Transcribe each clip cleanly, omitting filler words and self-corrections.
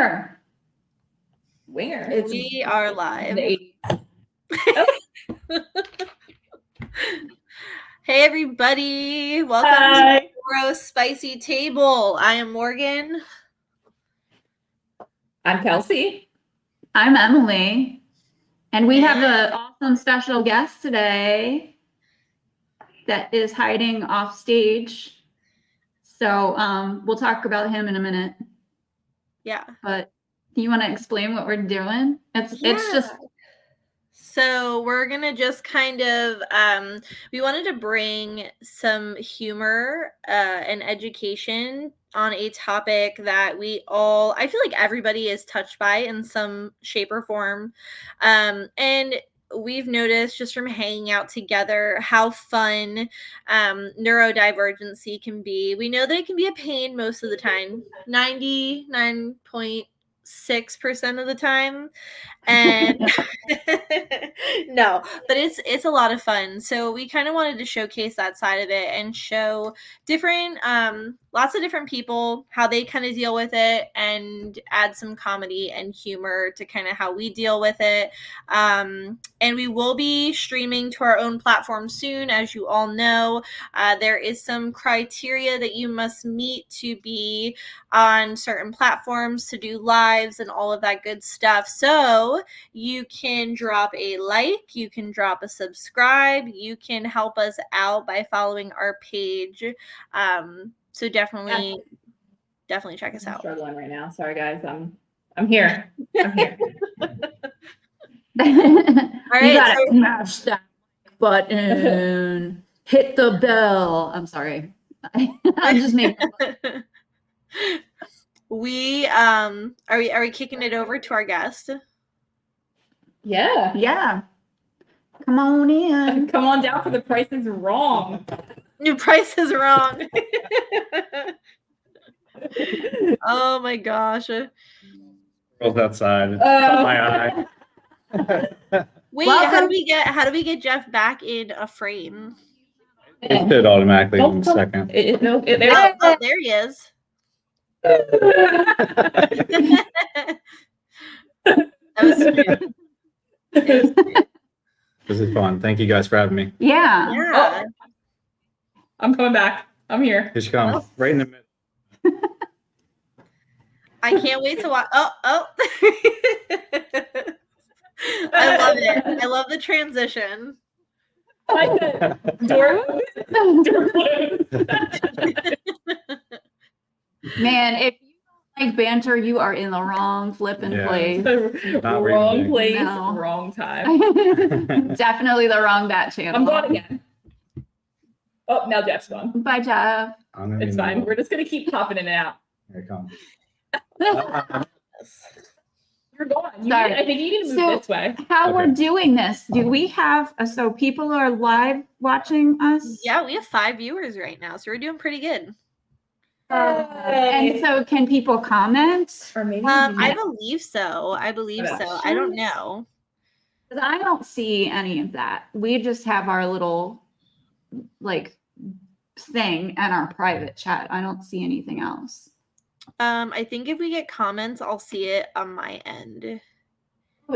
Where? We are live. Hey everybody, welcome to NeuroSpicy Table. I am Morgan. I'm Kelsey. I'm Emily. And we have an awesome special guest today that is hiding off stage. So we'll talk about him in a minute. Yeah. But do you want to explain what we're doing? It's just... So we're going to just kind of, we wanted to bring some humor and education on a topic that I feel like everybody is touched by in some shape or form. And we've noticed just from hanging out together how fun neurodivergency can be. We know that it can be a pain most of the time, 99.6% of the time. And no, but it's a lot of fun. So we kind of wanted to showcase that side of it and show different lots of different people how they kind of deal with it and add some comedy and humor to kind of how we deal with it. And we will be streaming to our own platform soon. As you all know, there is some criteria that you must meet to be on certain platforms to do lives and all of that good stuff. So you can drop a like, you can drop a subscribe, you can help us out by following our page. So definitely check us out. I'm struggling right now. Sorry guys. I'm here. I'm here. All right, you gotta smash that button. Hit the bell. I'm sorry. I just made we are we kicking it over to our guest? Yeah. Come on in. Come on down for The Price is Wrong. Your price is wrong. Oh my gosh. Girls outside. Caught my eye. Wait, how do we get Jeff back in a frame? It did automatically in a second. There he is. That was smooth. This is fun. Thank you guys for having me. Yeah. Yeah. I'm coming back. I'm here. Here she comes. Right in the middle. I can't wait to watch. Oh. I love it. I love the transition. I said, door closed. Man, if you don't like banter, you are in the wrong flipping place. Wrong place, No. wrong time. Definitely the wrong bat channel. I'm gone again. Oh, now Jeff's gone. Bye, Jeff. It's fine. We're just gonna keep popping in and out. Here it comes. You're gone. Sorry. I think you need to move this way. How we're doing this? Do we have so people are live watching us? Yeah, we have 5 viewers right now, so we're doing pretty good. And so, can people comment? Or maybe I believe so. I don't know. Because I don't see any of that. We just have our little thing and our private chat. I don't see anything else. I think if we get comments, I'll see it on my end.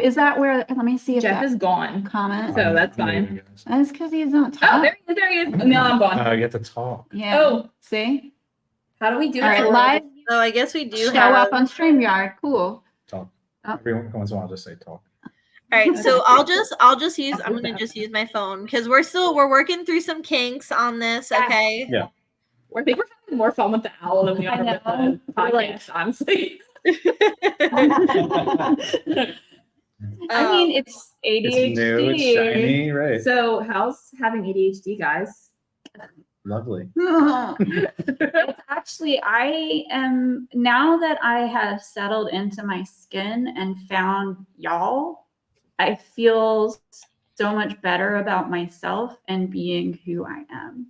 Is that where? Let me see if Jeff is gone. Comment. So that's fine. That's because he's not Oh, talking. there he is. Now I'm gone. I get to talk. Yeah. Oh, See. how do we do All it? right, live. So I guess we do Show have up on StreamYard. Cool. Talk. Oh. Every once in a while, just say talk. All right, so I'm gonna just use my phone because we're working through some kinks on this. Okay. Yeah. I think we're having more fun with the owl than we are with the podcast, honestly. I mean, it's ADHD. It's new, it's shiny, right? So how's having ADHD, guys? Lovely. It's actually, I am, now that I have settled into my skin and found y'all, I feel so much better about myself and being who I am.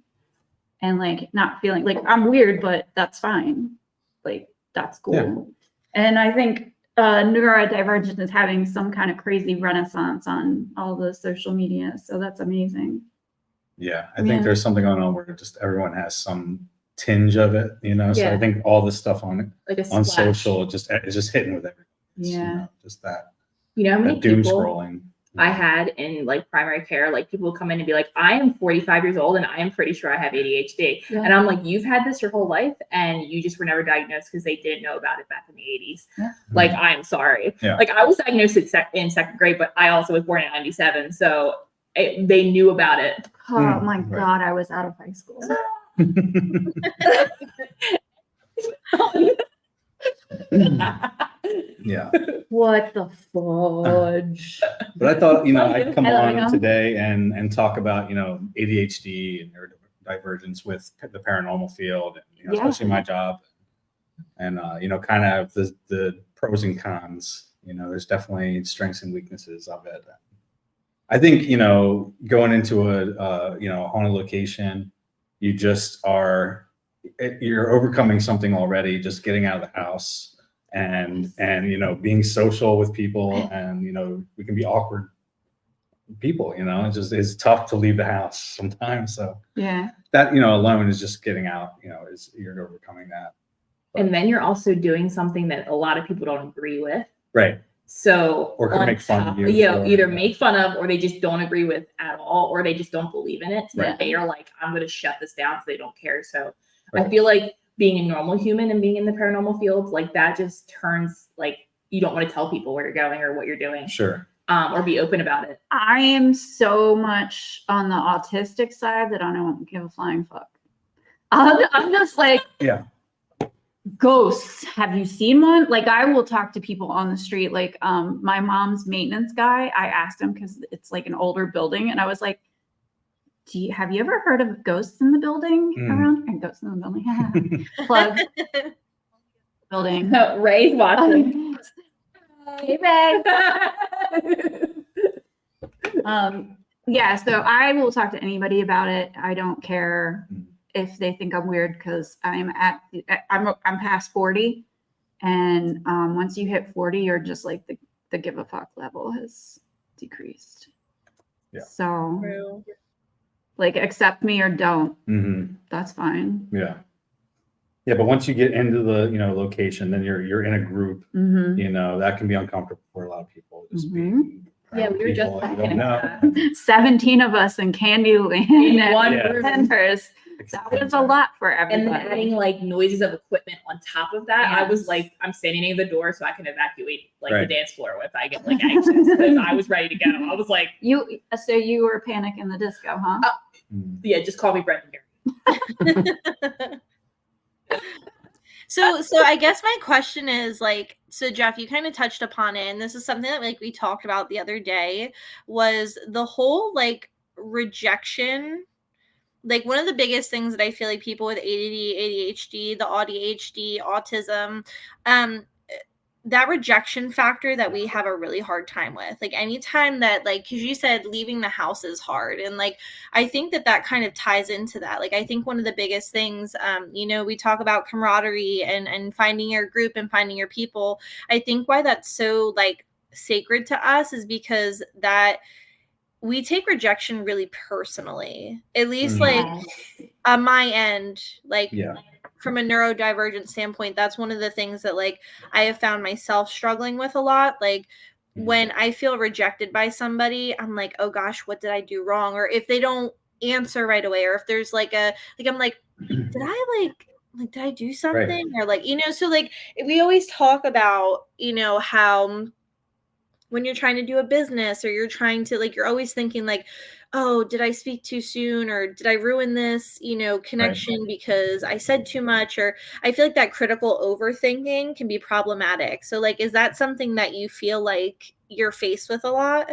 And not feeling like I'm weird, but that's fine. That's cool. Yeah. And I think neurodivergence is having some kind of crazy renaissance on all the social media. So that's amazing. Yeah, I think there's something going on where just everyone has some tinge of it, you know. So I Yeah. think all this stuff on Like a on splash. social it's just hitting with everything. You Yeah. know, just that You know how many doom people scrolling. I had in like primary care, like people would come in and be like, I am 45 years old and I am pretty sure I have ADHD. Yeah. And I'm like, you've had this your whole life and you just were never diagnosed because they didn't know about it back in the 80s. Yeah. Like, I'm sorry. Yeah. Like, I was diagnosed in second grade, but I also was born in 97. So they knew about it. Oh my Right. God, I was out of high school. Yeah. What the fudge? But I thought, you know, I'd come I love on you. today and talk about, you know, ADHD and neurodivergence with the paranormal field, and, you know, Yeah. especially my job, and you know, kind of the pros and cons. You know, there's definitely strengths and weaknesses of it. I think, you know, going into a you know, a haunted location, you just you're overcoming something already, just getting out of the house and you know, being social with people, and you know, we can be awkward people, you know. It's tough to leave the house sometimes, so Yeah. that, you know, alone is just getting out, you know, you're overcoming that. And then you're also doing something that a lot of people don't agree with. Right. So, Or can on make fun of top- you Yeah, for- either yeah. make fun of, or they just don't agree with at all, or they just don't believe in it. So Right. they are like, I'm going to shut this down, so they don't care. So I Right. feel like being a normal human and being in the paranormal field, like that just turns like you don't want to tell people where you're going or what you're doing, Sure. or be open about it. I am so much on the autistic side that I don't give a flying fuck. I'm just like, Yeah. ghosts. Have you seen one? Like, I will talk to people on the street. Like, my mom's maintenance guy, I asked him because it's like an older building, and I was like, have you ever heard of ghosts in the building around? And ghosts in the building. Plug building. Ray's watching. Hey, Ray. Yeah, so I will talk to anybody about it. I don't care if they think I'm weird, because I'm past 40, and once you hit 40, you're just like the give a fuck level has decreased. Yeah. So True. like, accept me or don't. Mm-hmm. That's fine. Yeah. Yeah, but once you get into the, you know, location, then you're in a group. Mm-hmm. You know, that can be uncomfortable for a lot of people. Just Mhm. being Yeah, around we were just people that you talking don't about know. that. 17 of us in Candyland In at one Yeah. room. Centers. That was a lot for And everybody. then adding like noises of equipment on top of that, I was Yes. like, I'm standing near the door so I can evacuate like Right. the dance floor if I get like anxious, because I was ready to go. I was like, So you were Panic in the Disco, huh? Mm. yeah, just call me Brendan Gary. So I guess my question is, like, so Jeff, you kind of touched upon it, and this is something that like we talked about the other day, was the whole like rejection. Like, one of the biggest things that I feel like people with ADD, ADHD, the ADHD, autism, that rejection factor that we have a really hard time with. Like, anytime that, like, because you said leaving the house is hard, and like I think that kind of ties into that. Like, I think one of the biggest things, you know, we talk about camaraderie and finding your group and finding your people. I think why that's so like sacred to us is because that we take rejection really personally, at least like on my end, like Yeah. from a neurodivergent standpoint. That's one of the things that like I have found myself struggling with a lot. Like, when I feel rejected by somebody, I'm like, oh gosh, what did I do wrong? Or if they don't answer right away, or if there's like I'm like, did I did I do something? Right. Or like, you know, so like we always talk about, you know, how when you're trying to do a business, or you're trying to like, you're always thinking like, oh, did I speak too soon, or did I ruin this, you know, connection because I said too much? Or I feel like that critical overthinking can be problematic. So like, is that something that you feel like you're faced with a lot?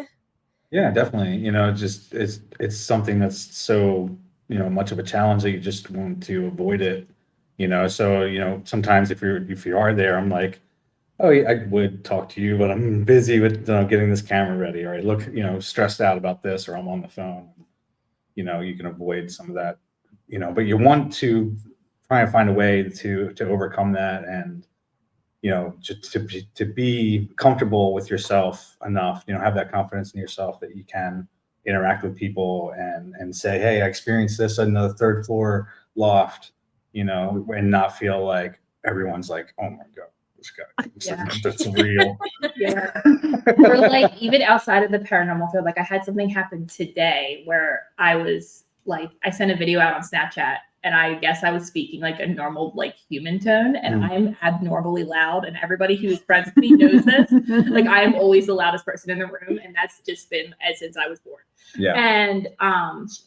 Yeah, definitely. You know, just it's something that's so, you know, much of a challenge that you just want to avoid it. You know, so, you know, sometimes if you are there, I'm like, oh, yeah, I would talk to you, but I'm busy with getting this camera ready, or I look, you know, stressed out about this, or I'm on the phone. You know, you can avoid some of that, you know, but you want to try and find a way to overcome that, and, you know, just to be comfortable with yourself enough, you know, have that confidence in yourself that you can interact with people and say, hey, I experienced this in the third floor loft, you know, and not feel like everyone's like, oh my God, this guy, Yeah. that's real. Yeah. Or like even outside of the paranormal field, like I had something happen today where I was like, I sent a video out on Snapchat and I guess I was speaking like a normal, like human tone, and I'm abnormally loud, and everybody who's friends with me knows this. Like I am always the loudest person in the room, and that's just been since I was born. Yeah. And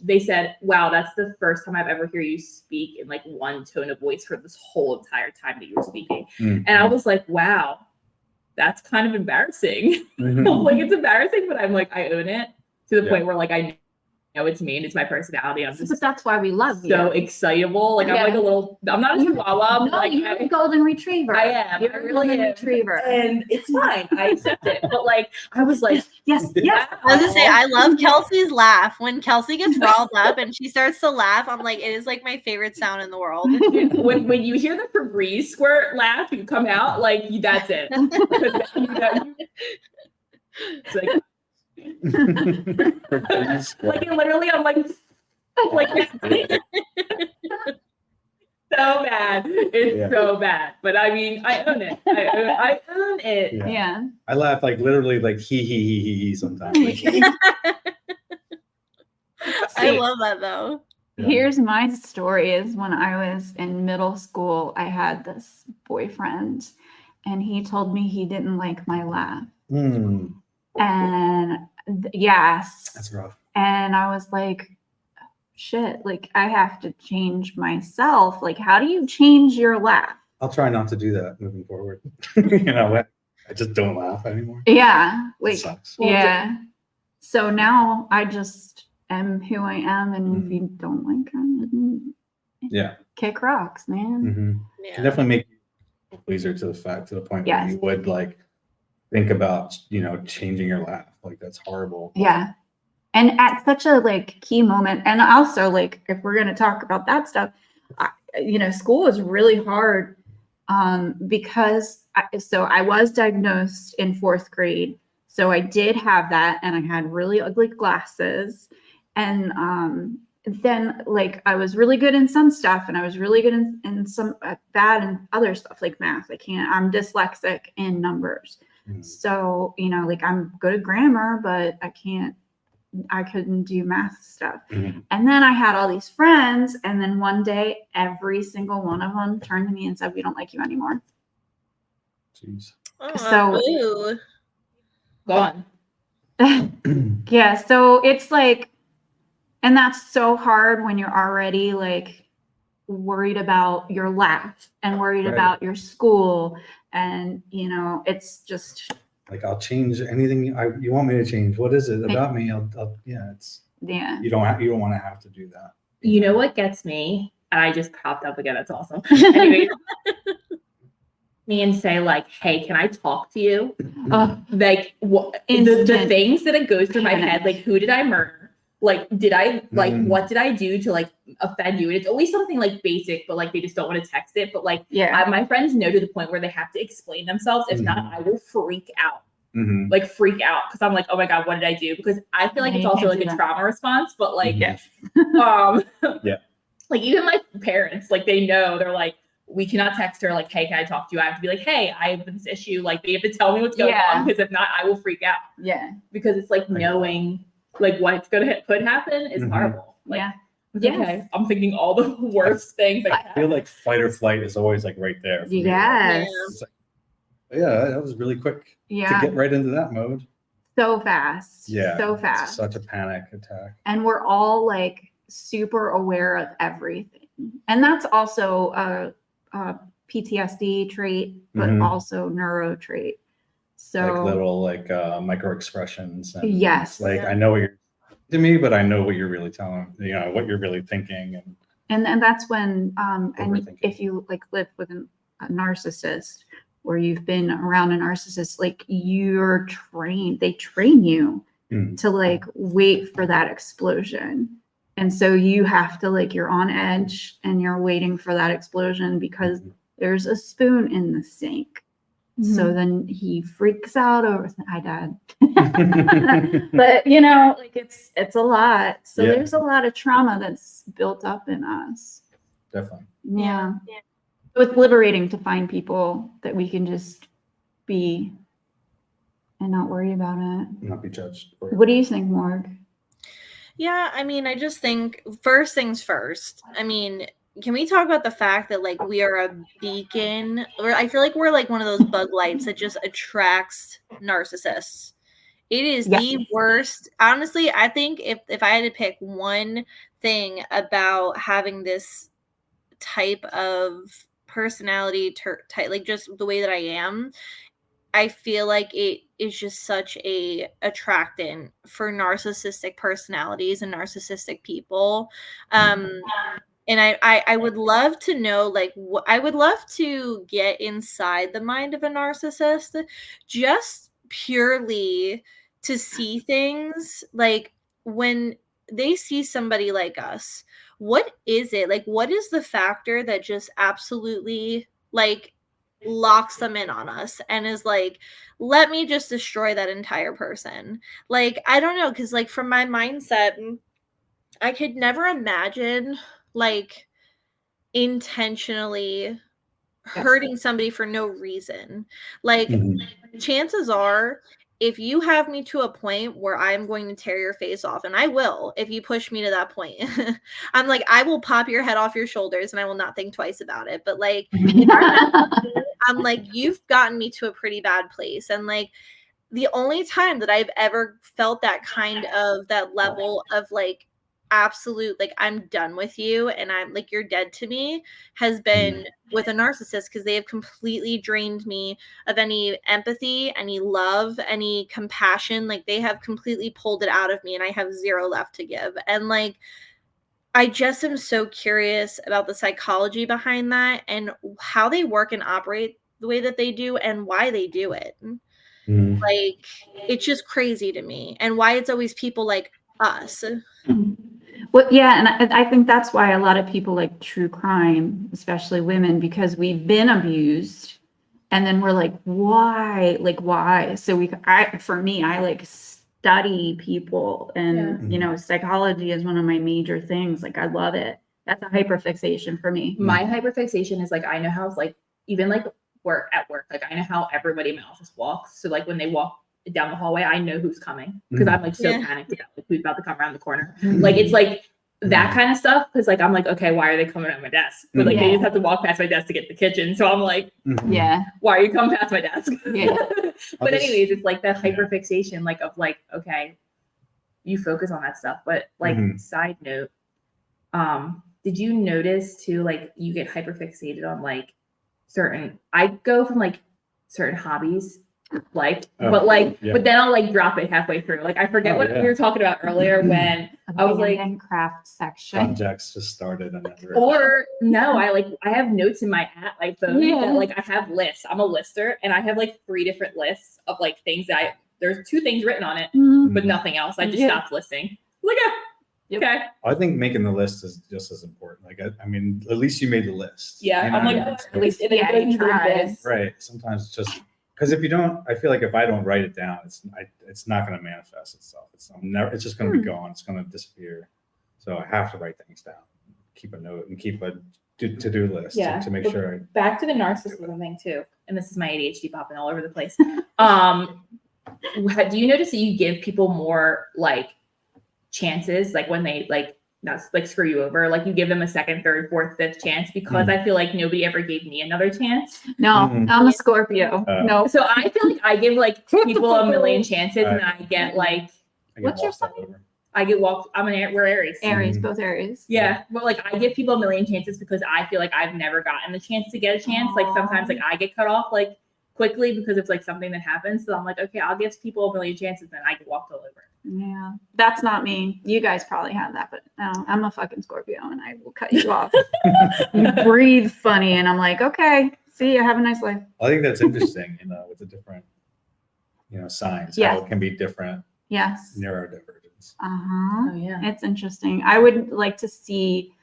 they said, wow, that's the first time I've ever heard you speak in like one tone of voice for this whole entire time that you were speaking. And I was like, wow, that's kind of embarrassing. Like it's embarrassing, but I'm like, I own it to the point where like I know it's me and it's my personality. I'm just But that's why we love you. so excitable. Like I'm like a little, I'm not a chihuahua. No, Like you're a golden retriever. I am. You're I a really golden am. retriever. And it's fine. I accept it. But like, I was like, Yes. yes. I was gonna say, I love Kelsey's laugh. When Kelsey gets riled up and she starts to laugh, I'm like, it is like my favorite sound in the world. When you hear the Febreze squirt laugh, you come out like that's it. It's like, like literally, I'm like so bad. It's so bad. But I mean, I own it. I own it. Yeah. I laugh like literally like he sometimes. Like, I love that though. Here's my story is when I was in middle school, I had this boyfriend and he told me he didn't like my laugh. And yes. That's rough. And I was like, shit, like I have to change myself. Like, how do you change your laugh? I'll try not to do that moving forward. You know what? I just don't laugh anymore. Yeah. It Like, sucks. yeah. So now I just am who I am. And if you don't like them, kick rocks, man. Yeah. Can definitely make you a pleaser to the point where Yes. you would like think about, you know, changing your laugh. Like that's horrible. Yeah. And at such a like key moment, and also like if we're going to talk about that stuff, school is really hard because I was diagnosed in 4th grade, so I did have that, and I had really ugly glasses, and then like I was really good in some stuff, and I was really good in some bad in other stuff like math. I'm dyslexic in numbers, so like I'm good at grammar, but I couldn't do math stuff. And then I had all these friends, and then one day every single one of them turned to me and said, we don't like you anymore. Jeez. Oh, Gone. Yeah, so it's like, and that's so hard when you're already like worried about your laugh and worried about your school, and it's just like I'll change anything you want me to change. What is it about me? I'll it's you don't want to have to do that. You know what gets me? And I just popped up again. That's awesome. Anyway, me and say like, hey, can I talk to you? Like what the things that it goes through my head, like who did I murder? Like did I like what did I do to like offend you? And it's always something like basic, but like they just don't want to text it. But like my friends know to the point where they have to explain themselves. If not, I will freak out. Like freak out because I'm like, oh my God, what did I do? Because I feel like it's also like a trauma response, but like like even my parents, like they know, they're like, we cannot text her like, hey, can I talk to you? I have to be like, hey, I have this issue. Like they have to tell me what's going on, because if not, I will freak out. Yeah. Because it's like knowing like what's could happen is horrible. Like, okay, I'm thinking all the worst things. I feel like fight or flight is always like right there. For me. It's like, that was really quick to get right into that mode. So fast. Yeah. So fast. Such a panic attack. And we're all like super aware of everything. And that's also a PTSD trait, but also neuro trait. So like little micro expressions. And yes. Like I know what you're to me, but I know what you're really telling, what you're really thinking. And that's when and if you like live with a narcissist, or you've been around a narcissist, like you're trained, they train you to like wait for that explosion. And so you have to like, you're on edge and you're waiting for that explosion because there's a spoon in the sink. So then he freaks out over, hi Dad. But like it's a lot. So there's a lot of trauma that's built up in us. definitely. Yeah. So it's liberating to find people that we can just be and not worry about it. Not be judged. What do you think, Morg? Yeah, I mean, I just think first things first. I mean, can we talk about the fact that like we are a beacon, or I feel like we're like one of those bug lights that just attracts narcissists. It is the worst. Honestly, I think if I had to pick one thing about having this type of personality type, like just the way that I am, I feel like it is just such a attractant for narcissistic personalities and narcissistic people. And I would love to know, like, I would love to get inside the mind of a narcissist just purely to see things like when they see somebody like us. What is it? Like, what is the factor that just absolutely, like, locks them in on us and is like, let me just destroy that entire person? Like, I don't know, because like from my mindset, I could never imagine like intentionally hurting somebody for no reason. Like, chances are, if you have me to a point where I'm going to tear your face off, and I will, if you push me to that point, I'm like, I will pop your head off your shoulders and I will not think twice about it. But like, I'm like, you've gotten me to a pretty bad place. And like, the only time that I've ever felt that kind of that level of like absolute, like, I'm done with you and I'm like, you're dead to me, has been with a narcissist, because they have completely drained me of any empathy, any love, any compassion. Like, they have completely pulled it out of me and I have zero left to give. And like, I just am so curious about the psychology behind that and how they work and operate the way that they do and why they do it. Like, it's just crazy to me, and why it's always people like us. Well, yeah, and I think that's why a lot of people like true crime, especially women, because we've been abused, and then we're like, why? Like, why? So for me, I like study people, and you know, psychology is one of my major things. Like, I love it. That's a hyperfixation for me. My hyperfixation is like, I know how, like, even like at work, like I know how everybody in my office walks. So like when they walk down the hallway, I know who's coming, because I'm like so panicked about like who's about to come around the corner. Like, it's like that kind of stuff, because like I'm like, okay, why are they coming at my desk? But like they just have to walk past my desk to get to the kitchen. So I'm like, why are you coming past my desk? But anyways, it's like that hyperfixation, like of like, okay, you focus on that stuff. But like, side note, did you notice too, like you get hyperfixated on like I go from like certain hobbies, like, but then I'll like drop it halfway through. Like, I forget what we were talking about earlier when I was like, craft section. Projects just started and or no, I have notes in my iPhone that like I have lists. I'm a lister, and I have like 3 different lists of like things that there's 2 things written on it, but nothing else. I just stopped listing. Like, okay. I think making the list is just as important. Like, I mean, at least you made the list. Yeah, you know? I'm like, at least you tried. Right. Sometimes it's just because if you don't, I feel like if I don't write it down, it's not going to manifest itself. It's just going to be gone. It's going to disappear. So I have to write things down, keep a note, and keep a to-do list to make sure. Back to the narcissism thing too, and this is my ADHD popping all over the place. Do you notice that you give people more like chances, like when they like not like screw you over, like you give them a second, third, fourth, fifth chance? Because I feel like nobody ever gave me another chance. No, I'm a Scorpio. No, so I feel like I give like people a million chances, and I get like, what's your sign? I get walked. We're Aries. Aries, both Aries. Yeah, but like I give people a million chances because I feel like I've never gotten the chance to get a chance. Like sometimes like I get cut off like quickly because it's like something that happens. So I'm like, okay, I'll give people a million chances, then I get walked all over. Yeah, that's not me. You guys probably have that, but no, I'm a fucking Scorpio, and I will cut you off. You breathe funny, and I'm like, okay, see you, have a nice life. I think that's interesting, with the different, signs. Yes. How it can be different. Yes. Neurodivergence. Oh yeah, it's interesting. I would like to see,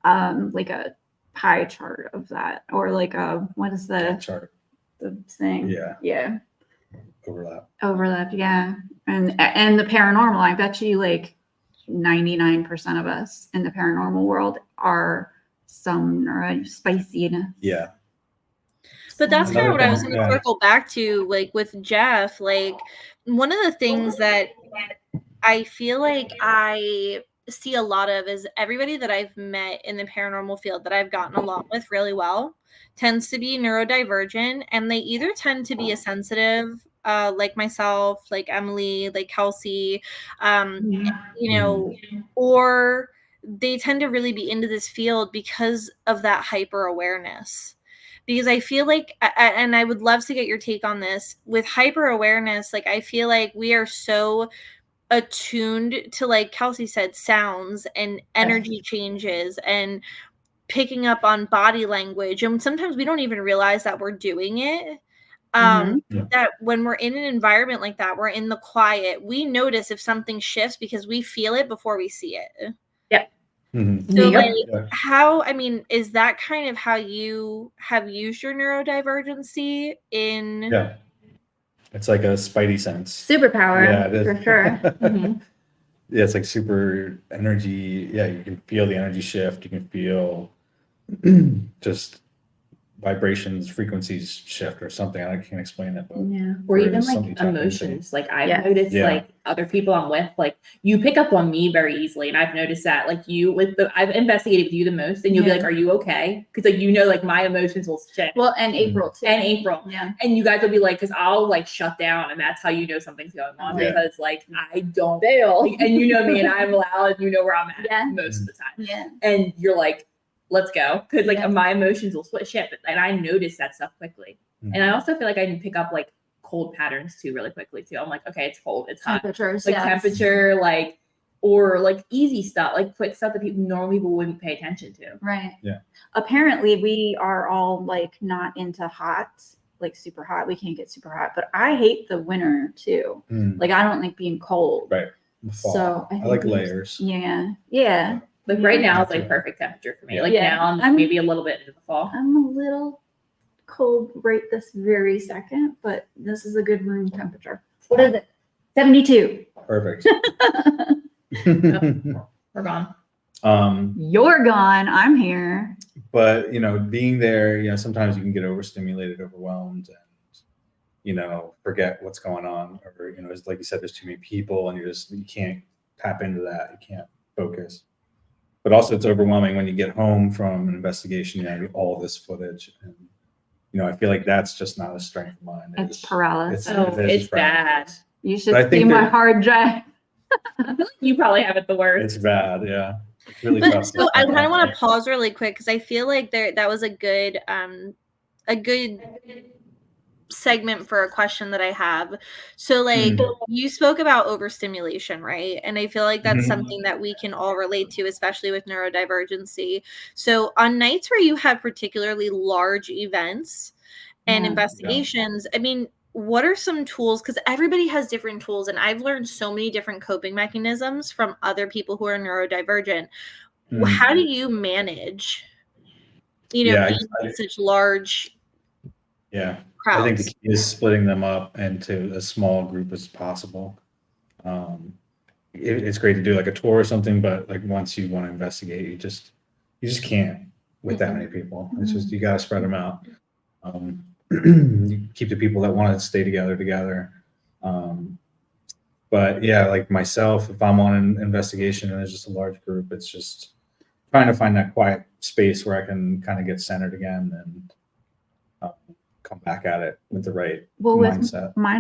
like a pie chart of that, or like what is the chart? The thing? Yeah. Overlap. Yeah. And the paranormal, I bet you like 99% of us in the paranormal world are some neurospiciness. Yeah. But that's kind of what I was going to Yeah. circle back to, like with Jeff. Like, one of the things that I feel like I see a lot of is everybody that I've met in the paranormal field that I've gotten along with really well tends to be neurodivergent, and they either tend to be a sensitive, like myself, like Emily, like Kelsey, you know, or they tend to really be into this field because of that hyper awareness. Because I feel like, and I would love to get your take on this, with hyper awareness, like I feel like we are so attuned to, like Kelsey said, sounds and energy changes and picking up on body language, and sometimes we don't even realize that we're doing it. That when we're in an environment like that, we're in the quiet, we notice if something shifts because we feel it before we see it. Yeah. So like how, I mean, is that kind of how you have used your neurodivergency in? Yeah. It's like a spidey sense. Superpower. Yeah, it is. For sure. Yeah, it's like super energy. Yeah, you can feel the energy shift. You can feel just vibrations, frequencies shift or something. I can't explain it, but Or even there's like something tapped into. emotions. Like I've noticed like other people I'm with, like you pick up on me very easily. And I've noticed that like you with I've investigated with you the most, and you'll be like, are you okay? Because like, you know, like my emotions will shift. Well, and April too. And April. Yeah. And you guys will be like, because I'll like shut down, and that's how you know something's going on. Because like I don't fail. Like, and you know me, and I'm loud, and you know where I'm at most of the time. Yeah. And you're like, let's go. Because like my emotions will shift, and I notice that stuff quickly. And I also feel like I can pick up like cold patterns too really quickly too. I'm like, okay, it's cold, it's hot. Temperatures, like temperature, like, or like easy stuff, like quick stuff that normal people wouldn't pay attention to. Right. Yeah. Apparently we are all like not into hot, like super hot. We can't get super hot, but I hate the winter too. Like I don't like being cold. Right. So I like layers. Yeah. Like right now it's like perfect temperature for me. Like now I'm maybe a little bit into the fall. I'm a little cold right this very second, but this is a good room temperature. What is it? 72. Perfect. We're gone. You're gone. I'm here. But you know, being there, you know, sometimes you can get overstimulated, overwhelmed, and you know, forget what's going on, or you know, it's like you said, there's too many people, and you can't tap into that. You can't focus. But also, it's overwhelming when you get home from an investigation. You have all this footage, and you know, I feel like that's just not a strength of mine. It's paralysis. It's bad. You should see my hard drive. I feel like you probably have it the worst. It's bad, yeah. It's really but tough. So I kind of want to pause really quick because I feel like that was a good segment for a question that I have. So like you spoke about overstimulation, right? And I feel like that's something that we can all relate to, especially with neurodivergency. So on nights where you have particularly large events and investigations, I mean, what are some tools? Because everybody has different tools, and I've learned so many different coping mechanisms from other people who are neurodivergent. How do you manage, you know, being such large crowds? I think the key is splitting them up into as small group as possible. It's great to do like a tour or something, but like once you want to investigate, you just can't with that many people. It's just you got to spread them out. You keep the people that want to stay together. But yeah, like myself, if I'm on an investigation and there's just a large group, it's just trying to find that quiet space where I can kind of get centered again and come back at it with the right mindset. With my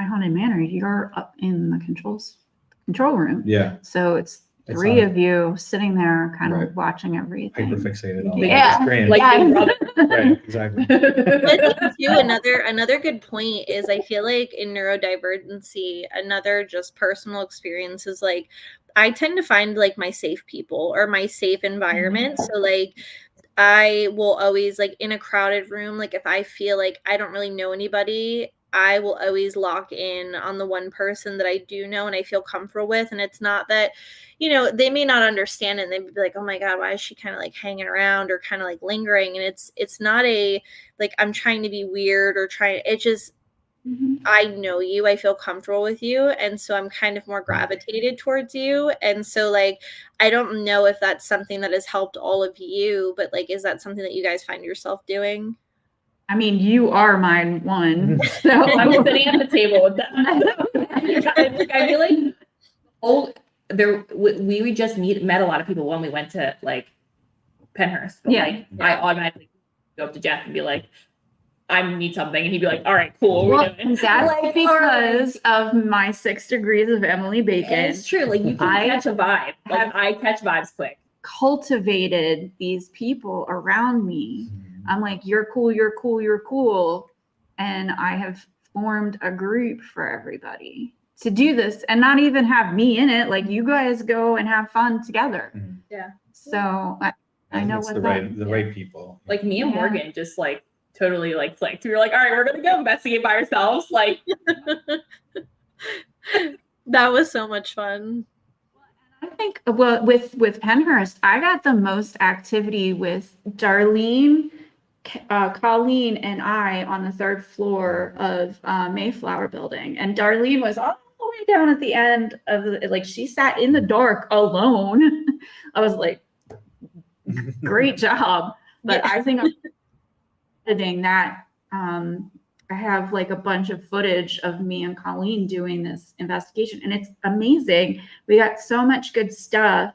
haunted manor, you're up in the control room. Yeah. So it's three of you sitting there kind of watching everything. Hyper fixated on the screen. Like Big Brother. Right, exactly. But too, another good point is I feel like in neurodivergency, another just personal experience is like I tend to find like my safe people or my safe environment. So like I will always, like in a crowded room, like if I feel like I don't really know anybody, I will always lock in on the one person that I do know and I feel comfortable with. And it's not that, you know, they may not understand it and they'd be like, oh my God, why is she kind of like hanging around or kind of like lingering? And it's not a, like, I'm trying to be weird or it's just, I know you, I feel comfortable with you, and so I'm kind of more gravitated towards you. And so like I don't know if that's something that has helped all of you, but like is that something that you guys find yourself doing? I mean, you are my one. So I'm sitting at the table with them. I feel like we just met a lot of people when we went to like Penhurst. But like I automatically go up to Jeff and be like, I need something, and he'd be like, "All right, cool." Well, that's because of my 6 degrees of Emily Bacon. It's true. Like you can catch a vibe. Like I catch vibes quick. Cultivated these people around me. I'm like, you're cool, you're cool, you're cool, and I have formed a group for everybody to do this, and not even have me in it. Like you guys go and have fun together. Yeah. So I know it's what the right people. Like me and Morgan just like totally like clicked. We were like, all right, we're gonna go investigate by ourselves. Like that was so much fun. I think with Penhurst, I got the most activity with Darlene, Colleen, and I on the 3rd floor of Mayflower Building, and Darlene was all the way down at the end of like she sat in the dark alone. I was like, great job, but I think I'm editing that. I have like a bunch of footage of me and Colleen doing this investigation, and it's amazing. We got so much good stuff,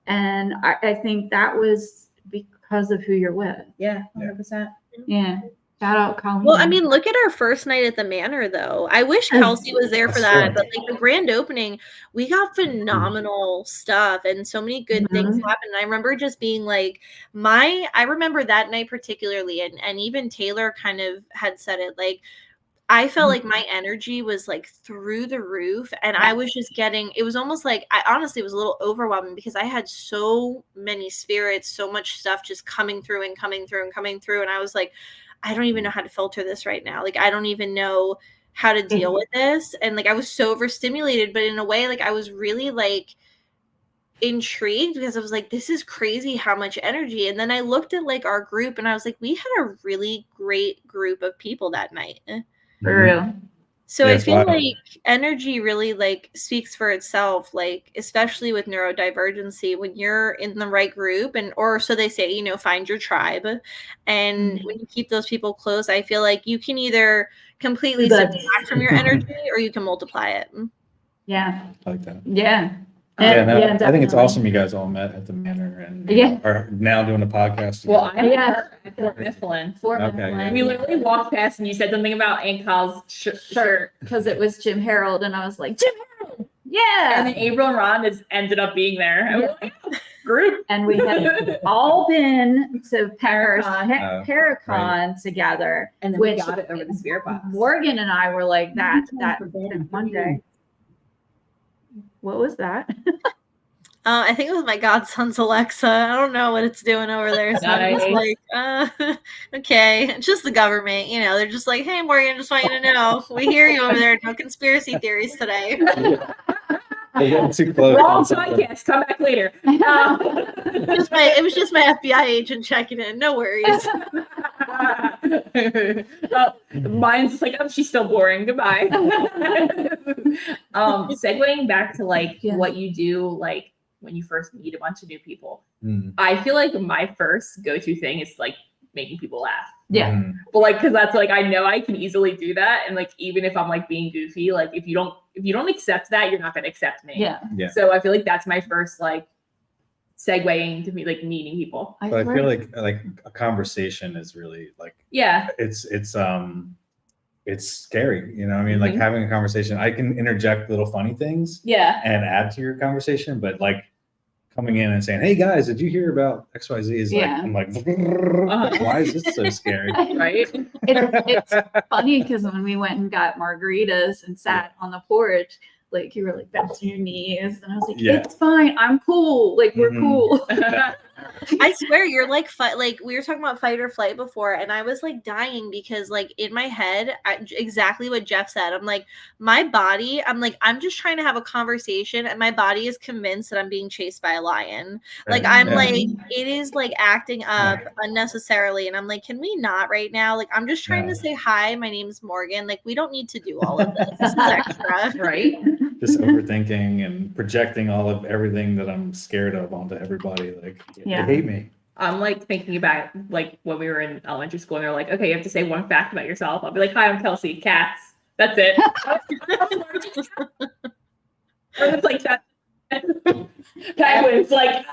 and I think that was because of who you're with. Yeah, 100%. Yeah. Shout out Colleen. Well, I mean, look at our first night at the Manor, though. I wish Kelsey was there for that, but like the grand opening, we got phenomenal stuff and so many good things happened. I remember just being like, I remember that night particularly, and even Taylor kind of had said it, like, I felt like my energy was like through the roof, and I was just it was almost like, I honestly was a little overwhelming because I had so many spirits, so much stuff just coming through and coming through and coming through. And I was like, I don't even know how to filter this right now. Like, I don't even know how to deal with this. And like, I was so overstimulated, but in a way, like I was really like intrigued because I was like, this is crazy how much energy. And then I looked at like our group and I was like, we had a really great group of people that night. For real. So I feel like energy really like speaks for itself, like especially with neurodivergency, when you're in the right group, and or so they say, you know, find your tribe. And when you keep those people close, I feel like you can either completely subtract from your energy or you can multiply it. Yeah. I like that. Yeah. I think it's awesome you guys all met at the Manor and are now doing a podcast together. Well, I'm at Fort Mifflin. Okay. We literally walked past and you said something about Aunt Kyle's shirt because it was Jim Harold, and I was like, Jim Harold, yeah. And then April and Ron ended up being there. And we're like, group. And we had all been to Paracon together. And then we got it over the spirit box. Morgan and I were like that one day. What was that? I think it was my godson's Alexa. I don't know what it's doing over there. So I'm just like, okay. It's just the government, you know, they're just like, hey, Morgan, just want you to know, we hear you over there. No conspiracy theories today. They're getting too close. Wrong podcast. Come back later. It was just my FBI agent checking in. No worries. Mine's just like, oh, she's still boring. Goodbye. Segueing back to like what you do, like when you first meet a bunch of new people. I feel like my first go-to thing is like making people laugh. Yeah. But like, cause that's like, I know I can easily do that. And like, even if I'm like being goofy, like if you don't accept that, you're not going to accept me. Yeah. So I feel like that's my first like segueing to me, like meeting people. But I feel like a conversation is really like, it's scary, you know what I mean? Like having a conversation, I can interject little funny things and add to your conversation, but like coming in and saying, hey guys, did you hear about XYZ is like, I'm like, why is this so scary? Right? It's funny because when we went and got margaritas and sat on the porch, like you were like bouncing your knees, and I was like, it's fine, I'm cool, like we're cool. I swear you're like like we were talking about fight or flight before, and I was like dying because like in my head, exactly what Jeff said. I'm like, my body, I'm like, I'm just trying to have a conversation, and my body is convinced that I'm being chased by a lion. Like I'm Yeah. like, it is like acting up unnecessarily, and I'm like, can we not right now? Like I'm just trying to say hi. My name's Morgan. Like we don't need to do all of this. This is extra, Right? Just overthinking and projecting all of everything that I'm scared of onto everybody. Like, Yeah. they hate me. I'm like thinking about like when we were in elementary school and they're like, okay, you have to say one fact about yourself. I'll be like, hi, I'm Kelsey, cats. That's it. Or it's like that. Penguins, like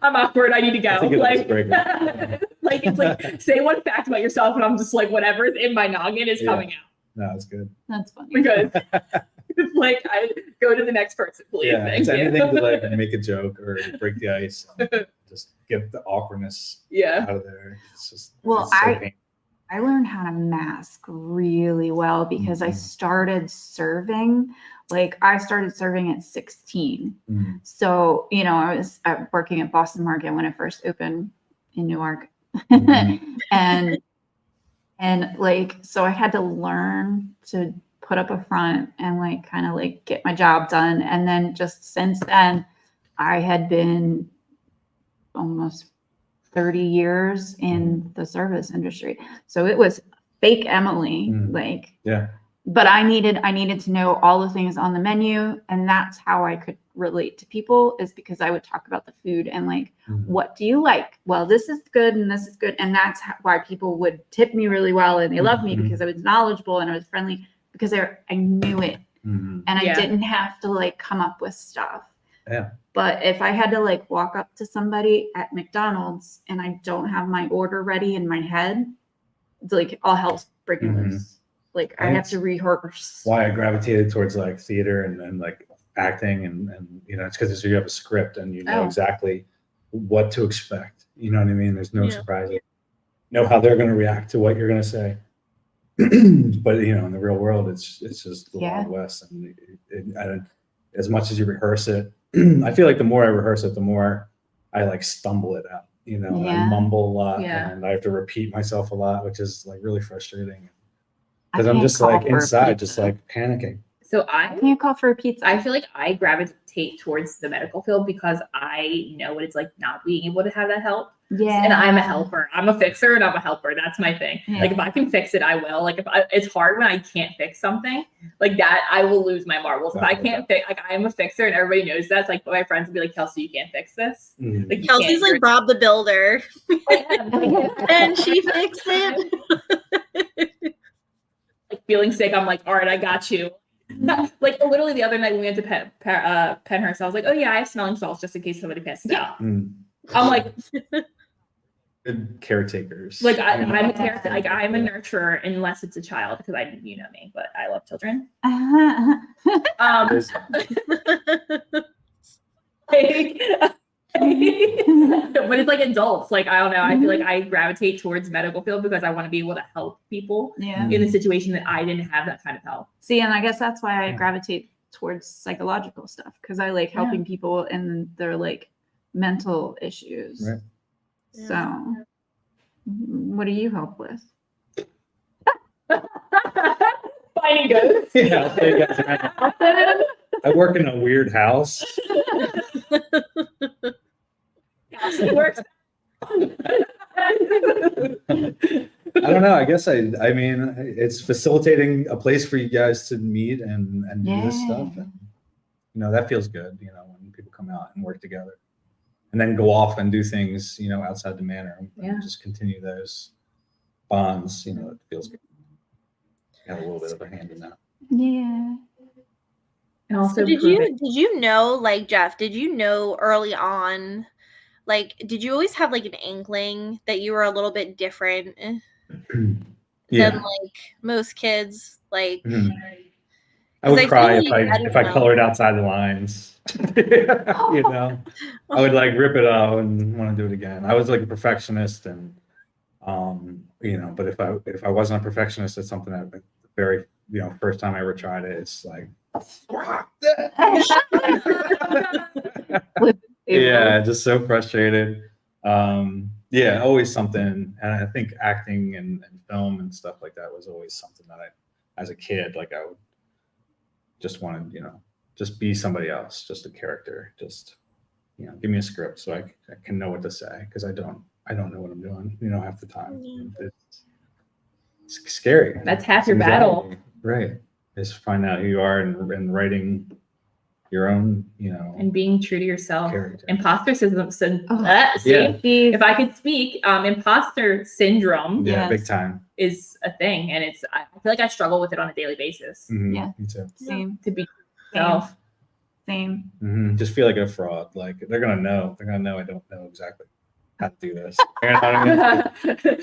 I'm awkward, I need to That's a go. good Like, icebreaker. like it's like say one fact about yourself and I'm just like whatever's in my noggin is Yeah. coming out. No, it's good. That's funny. Because it's like I go to the next person, please. Yeah, Thank it's you. anything to like make a joke or break the ice. And just get the awkwardness Yeah. out of there. It's just Well, it's so painful. I learned how to mask really well because I Mhm. started serving. Like I started serving at 16. Mhm. So, you know, I was working at Boston Market when it first opened in Newark. Mhm. and like, so I had to learn to put up a front and like kind of like get my job done. And then just since then, I had been almost 30 years in the service industry. So it was fake Emily, like, Yeah. but I needed to know all the things on the menu. And that's how I could relate to people, is because I would talk about the food and like, Mhm. what do you like? Well, this is good and this is good. And that's why people would tip me really well. And they loved me Mhm. because I was knowledgeable and I was friendly, because I knew it. Mhm. And I Yeah. didn't have to like come up with stuff. Yeah. But if I had to like walk up to somebody at McDonald's and I don't have my order ready in my head, it's like all hell's breaking Mhm. loose. Like I And have to rehearse. Why I gravitated towards like theater and like acting and you know, it's because you have a script and you know Oh. exactly what to expect. You know what I mean? There's no Yeah. surprises. You know how they're going to react to what you're going to say. But you know, in the real world, it's just the Yeah. Wild West, and as much as you rehearse it, I feel like the more I rehearse it, the more I like stumble it out. You know, and I Yeah. mumble a lot, Yeah. and I have to repeat myself a lot, which is like really frustrating. I Because I'm can't just call like for a inside, just pizza. like panicking. So I can't call for a pizza. I feel like I gravitate towards the medical field because I know what it's like not being able to have that help. Yeah. And I'm a helper. I'm a fixer and I'm a helper. That's my thing. Yeah. Like if I can fix it, I will. Like it's hard when I can't fix something like that. I will lose my marbles. If I can't fix, like I'm a fixer and everybody knows that. It's like my friends will be like, Kelsey, you can't fix this. Mhm. Like you Kelsey's can't. like Bob the Builder, You're- and she fixed it. like feeling sick. I'm like, all right, I got you. Like literally the other night when we went to Penhurst, I was like, oh yeah, I have smelling salts just in case somebody passes out. Mm. I'm like, Good caretakers. like I'm a caretaker, like I'm a nurturer unless it's a child because you know me, but I love children. There's- But it's like adults. Like I don't know. I feel like I gravitate towards medical field because I want to be able to help people Yeah. in the situation that I didn't have that kind of help. See, and I guess that's why I Yeah. gravitate towards psychological stuff, because I like helping people in their like mental issues. Right. So, what do you help with? Finding ghosts. Yeah, I'll tell you guys right. I work in a weird house. It works. I don't know. I guess I mean, it's facilitating a place for you guys to meet and do this stuff. And, you know, that feels good, you know, when people come out and work together and then go off and do things, you know, outside the manor and just continue those bonds, you know, it feels good. Have a little bit of a hand in that. Yeah. And also, So did you know, like Jeff, did you know early on, like, did you always have like an inkling that you were a little bit different than like most kids? Like, Mhm. I would I cry feel like- if I colored outside the lines. You know, I would like rip it out and want to do it again. I was like a perfectionist, and you know, but if I wasn't a perfectionist, it's something that the very, you know, first time I ever tried it, it's like Yeah, just so frustrated. Yeah, always something. And I think acting and film and stuff like that was always something that as a kid, like I would just want to, just be somebody else, just a character, just, give me a script so I can know what to say. Cause I don't know what I'm doing, half the time. It's scary. That's half It's your battle. anxiety. Right. Just find out who you are and writing your own, and being true to yourself. Character. Imposter syndrome. Yeah. If I could speak, imposter syndrome. Yeah, big time. Is a thing, and I feel like I struggle with it on a daily basis. Mm-hmm. Yeah, me too. Same. To be myself. Same. Mm-hmm. Just feel like a fraud. Like they're gonna know. I don't know exactly how to do this. You know what I mean?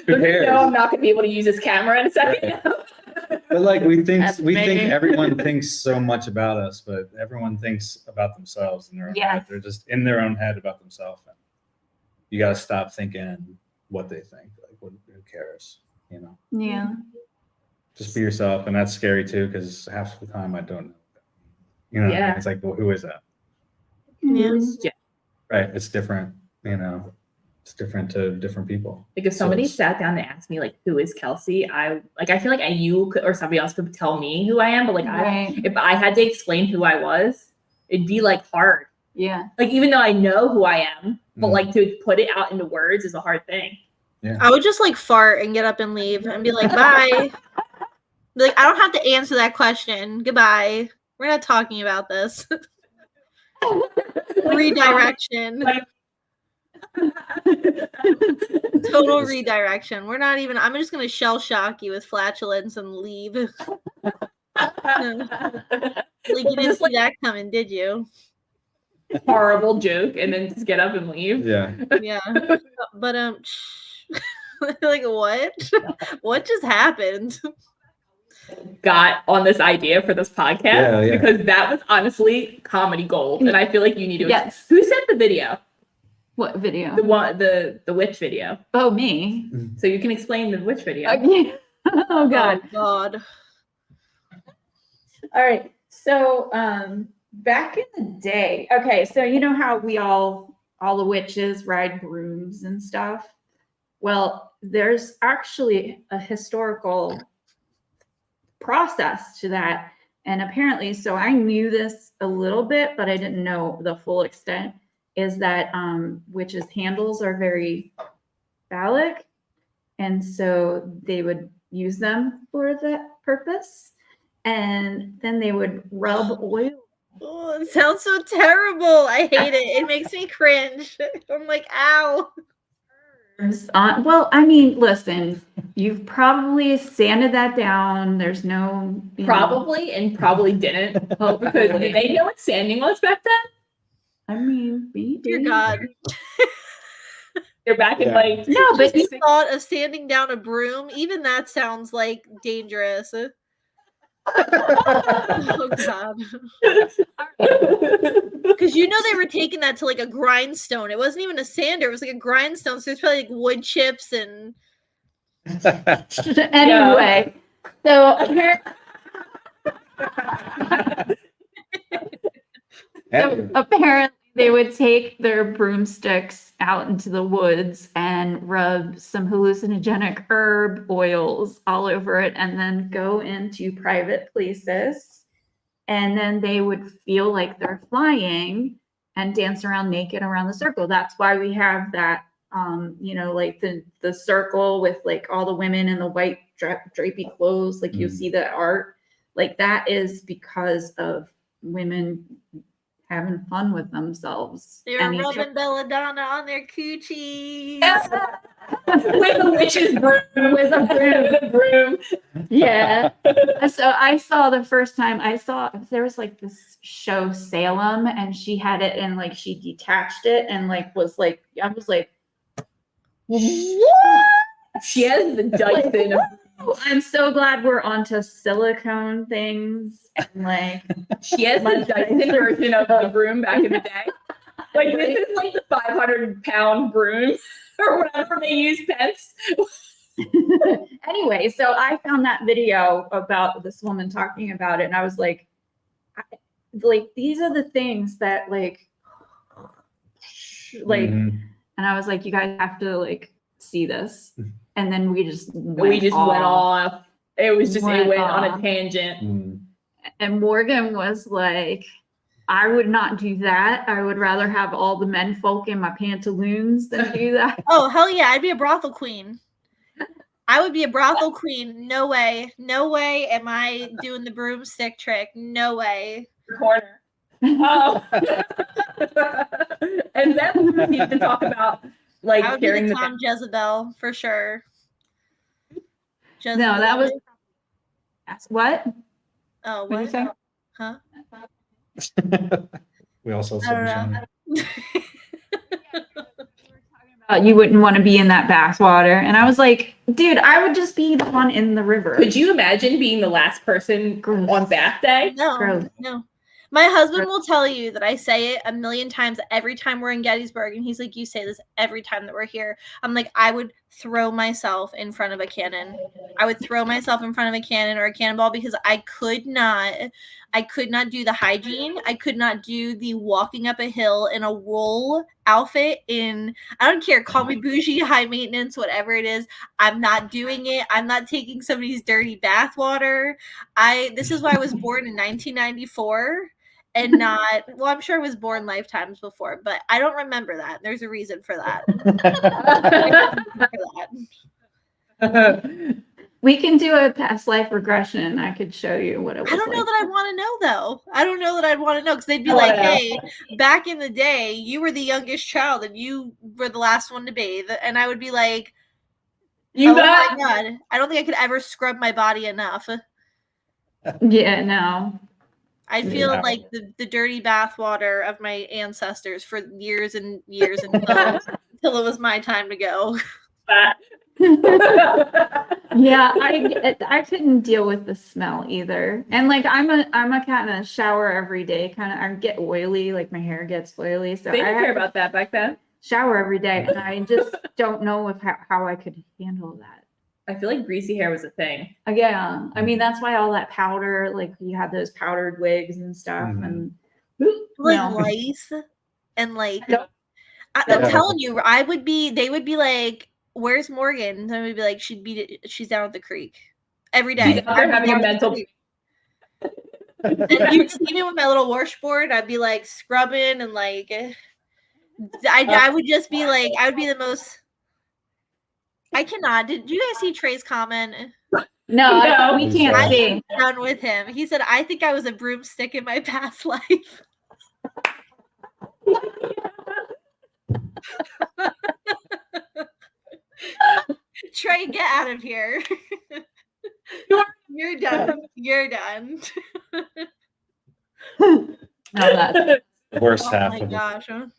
Who cares? No, I'm not gonna be able to use this camera in a second. Right. But like we think Maybe. everyone thinks so much about us, but everyone thinks about themselves in their own head. They're just in their own head about themselves. And you gotta stop thinking what they think. Like who cares? Yeah. Just be yourself, and that's scary too, because half the time I don't know. Yeah. It's like, well, who is that? Yeah. Right. It's different. It's different to different people. Like if somebody sat down and asked me like, who is Kelsey? I feel like you could, or somebody else could tell me who I am, but like if I had to explain who I was, it'd be like hard. Yeah. Like even though I know who I am, but like to put it out into words is a hard thing. Yeah. I would just like fart and get up and leave and be like, bye. Be like, I don't have to answer that question. Goodbye. We're not talking about this. Redirection. Total redirection. We're not even, I'm just going to shell shock you with flatulence and leave. Like, you didn't see that coming, did you? Horrible joke, and then just get up and leave. Yeah. Yeah. But, like, what? What just happened? Got on this idea for this podcast Yeah. because that was honestly comedy gold, and I feel like you need to. Yes. Who sent the video? What video? The witch video. Oh, me. So you can explain the witch video. Okay. Oh God. Oh, God. All right. So back in the day, okay, so you know how we all the witches ride brooms and stuff? Well, there's actually a historical process to that. And apparently, so I knew this a little bit, but I didn't know the full extent, is that witches' handles are very phallic. And so they would use them for that purpose. And then they would rub oil. Oh, it sounds so terrible. I hate it. It makes me cringe. I'm like, ow. Well, I mean, listen, you've probably sanded that down. There's no Probably and probably didn't. Because did they know what sanding was back then? I mean, maybe. Dear God. They're back in like No, but The thought of sanding down a broom, even that sounds like dangerous. Oh God. Because they were taking that to like a grindstone. It wasn't even a sander, it was like a grindstone. So there's probably like wood chips and anyway. So apparently they would take their broomsticks out into the woods and rub some hallucinogenic herb oils all over it and then go into private places. And then they would feel like they're flying and dance around naked around the circle. That's why we have that, like the circle with like all the women in the white drapey clothes. Like you see the art, like that is because of women having fun with themselves. they were rubbing belladonna on their coochies. with a witch's broom. With a broom. Yeah. So I saw the first time there was like this show Salem, and she had it and like she detached it and like was like, I was like, what? She has the Dyson. I'm so glad we're onto silicone things and like she has the Dyson version of the broom back in the day. Like this is like the 500-pound broom or whatever they use pets. Anyway, so I found that video about this woman talking about it, and I was like these are the things that like like, Mhm. and I was like, you guys have to like see this. And then we just went off. It was just, it went on a tangent. Mhm. And Morgan was like, I would not do that. I would rather have all the men folk in my pantaloons than do that. Oh, hell yeah. I'd be a brothel queen. I would be a brothel queen. No way. No way am I doing the broomstick trick. No way. Corner. Oh. And then we proceeded to talk about like I would be carrying the the Tom Jezebel for sure. No, that was what? Oh, What did you what? say? Huh? We also I don't know. You wouldn't want to be in that bathwater. And I was like, dude, I would just be the one in the river. Could you imagine being the last person Gross. on bath day? No, Gross. no. My husband will tell you that I say it a million times every time we're in Gettysburg, and he's like, you say this every time that we're here. I'm like, I would throw myself in front of a cannon. I would throw myself in front of a cannon or a cannonball because I could not do the hygiene. I could not do the walking up a hill in a wool outfit I don't care, call me bougie, high maintenance, whatever it is. I'm not doing it. I'm not taking somebody's dirty bath water. This is why I was born in 1994 and not, well, I'm sure I was born lifetimes before, but I don't remember that. There's a reason for that. We can do a past life regression. I could show you what it was. I don't know that I'd want to know though. I don't know that I'd want to know because they'd be I like, wanna know. hey, back in the day, you were the youngest child and you were the last one to bathe. And I would be like, You oh got my God, I don't think I could ever scrub my body enough. Yeah, no. I feel Yeah. like the dirty bathwater of my ancestors for years and years until it was my time to go. that. Yeah, I couldn't deal with the smell either. And like I'm a kind of shower every day kind of. I get oily, like my hair gets oily, so They didn't I care have to about that back then. shower every day, and I just don't know if how I could handle that. I feel like greasy hair was a thing. Yeah, I mean that's why all that powder, like you have those powdered wigs and stuff, Mhm. and Like no. lice and like Yep. I'm Yeah. telling you, they would be like, where's Morgan? And I would be like, she's down at the creek every day. She's out there having a mental. And you see me with my little washboard, I'd be like scrubbing and like I would just be like, I would be the most. I cannot. Did you guys see Trey's comment? No, No. we can't I see. am done with him. He said, I think I was a broomstick in my past life. Trey, get out of here. You're done. You're done. No, that's The worst Oh half my of it. gosh. No,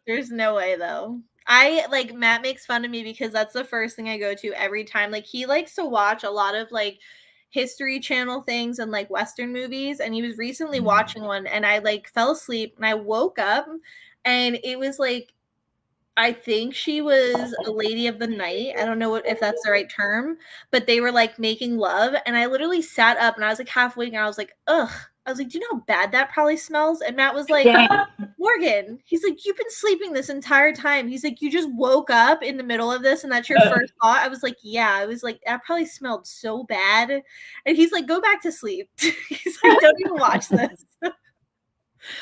there's no way though. Matt makes fun of me because that's the first thing I go to every time. Like he likes to watch a lot of like History Channel things and like Western movies, and he was recently watching one and I like fell asleep and I woke up and it was like, I think she was a lady of the night. I don't know if that's the right term, but they were like making love. And I literally sat up and I was like half awake and I was like, ugh. I was like, do you know how bad that probably smells? And Matt was like, Dang. Morgan, he's like, you've been sleeping this entire time. He's like, you just woke up in the middle of this and that's your first thought. I was like, yeah. I was like, that probably smelled so bad. And he's like, go back to sleep. He's like, don't even watch this.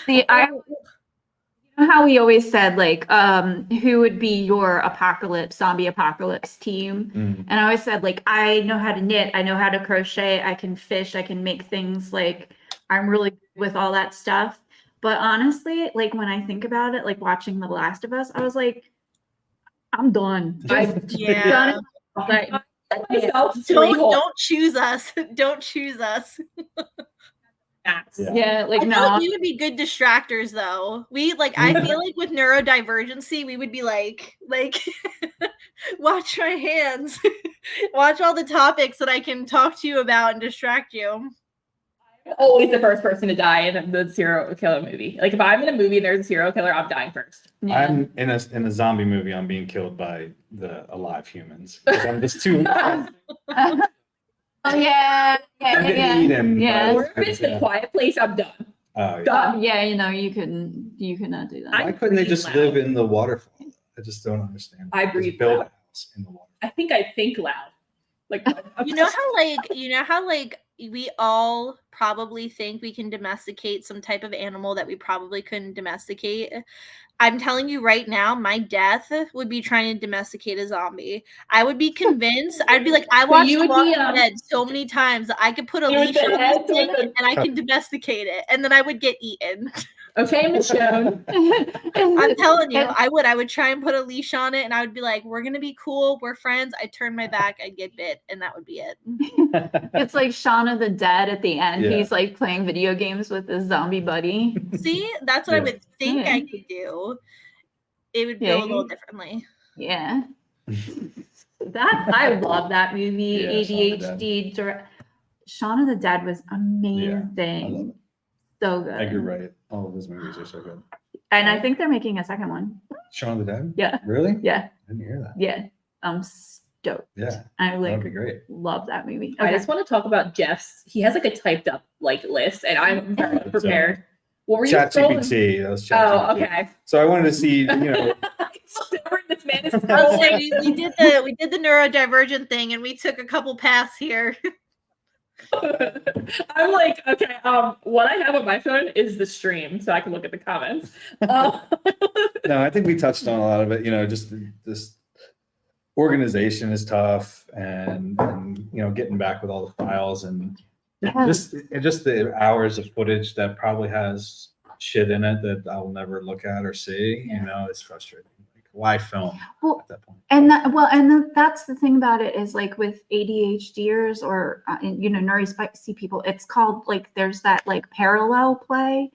See, you know how we always said like who would be your zombie apocalypse team? Mm. And I always said like I know how to knit, I know how to crochet, I can fish, I can make things, like I'm really good with all that stuff. But honestly, like when I think about it, like watching The Last of Us, I was like, I'm done. Yeah. Like, Don't choose us. Don't choose us. yeah, like I feel no. like we would be good distractors though. I feel like with neurodivergency, we would be like watch my hands. Watch all the topics that I can talk to you about and distract you. I'm always the first person to die in the serial killer movie. Like if I'm in a movie and there's a serial killer, I'm dying first. Yeah. I'm in a zombie movie. I'm being killed by the alive humans. 'Cause I'm just too. Oh yeah, I'm getting eaten. Yeah. by- Or if it's a quiet place, I'm done. Oh, yeah. Yeah, you cannot do that. Why couldn't they just loud. live in the waterfall? I just don't understand. I Just breathe build loud. a house in the water. I think loud. Like You know how we all probably think we can domesticate some type of animal that we probably couldn't domesticate. I'm telling you right now, my death would be trying to domesticate a zombie. I would be convinced. I'd be like, I watched you The would be, Walking Dead so many times that I could put a you would leash on head this thing with a- and I could domesticate it, and then I would get eaten. Okay, Michonne. I'm telling you, I would try and put a leash on it, and I would be like, we're gonna be cool, we're friends. I'd turn my back, I'd get bit, and that would be it. It's like Shaun of the Dead at the end. Yeah. He's like playing video games with his zombie buddy. See, that's what I Yeah. would think Yeah. I could do. It would Yeah, go a little you- differently. Yeah. I love that movie. Yeah, Shaun of the ADHD. Shaun of the Dead was I love amazing. it. So good. Edgar Wright. All of his movies are so good. And I think they're making a second one. Shaun of the Dead? Yeah. Really? Yeah. I didn't hear that. Yeah. I'm stoked. Yeah. I That'd like be great. love that movie. I just want to talk about Jeff's. He has like a typed up like list, and I'm very prepared. What were you scrolling? ChatGPT. That was Oh, ChatGPT. okay. So I wanted to see, This man is I was like, scrolling. we did the neurodivergent thing, and we took a couple paths here. I'm like, okay, what I have on my phone is the stream, so I can look at the comments. no, I think we touched on a lot of it. Just this organization is tough, and getting back with all the files and just the hours of footage that probably has shit in it that I'll never look at or see. It's frustrating. Like, why film Well, at that point? That's the thing about it is like with ADHDers or neurospicy people, it's called like there's that like parallel play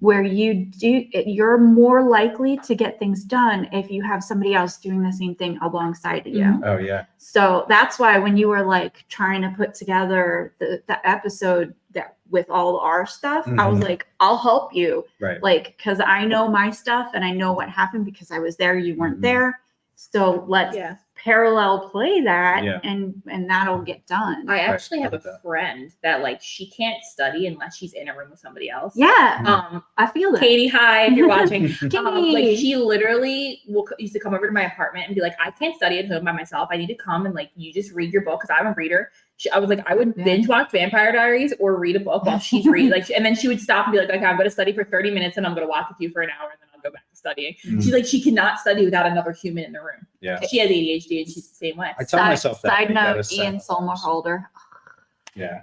where you're more likely to get things done if you have somebody else doing the same thing alongside of you. Oh yeah. So that's why when you were like trying to put together the episode that with all our stuff, I was like, I'll help you. Right. Like, because I know my stuff and I know what happened because I was there, you weren't there. So let's parallel play that and that'll get done. I actually have Right. a friend that like she can't study unless she's in a room with somebody else. Yeah. I feel that. Katie, hi, if you're watching. Like Katie. she literally used to come over to my apartment and be like, I can't study at home by myself. I need to come and like you just read your book because I'm a reader. I was like, I would binge watch Vampire Diaries or read a book while she's reading. And then she would stop and be like, okay, I'm going to study for 30 minutes and I'm going to watch with you for an hour and then I'll go back to studying. She's like, she cannot study without another human in the room. Yeah. She has ADHD and she's the same way. I tell myself that. Side you gotta note, set Ian alarms. Somerhalder. Yeah.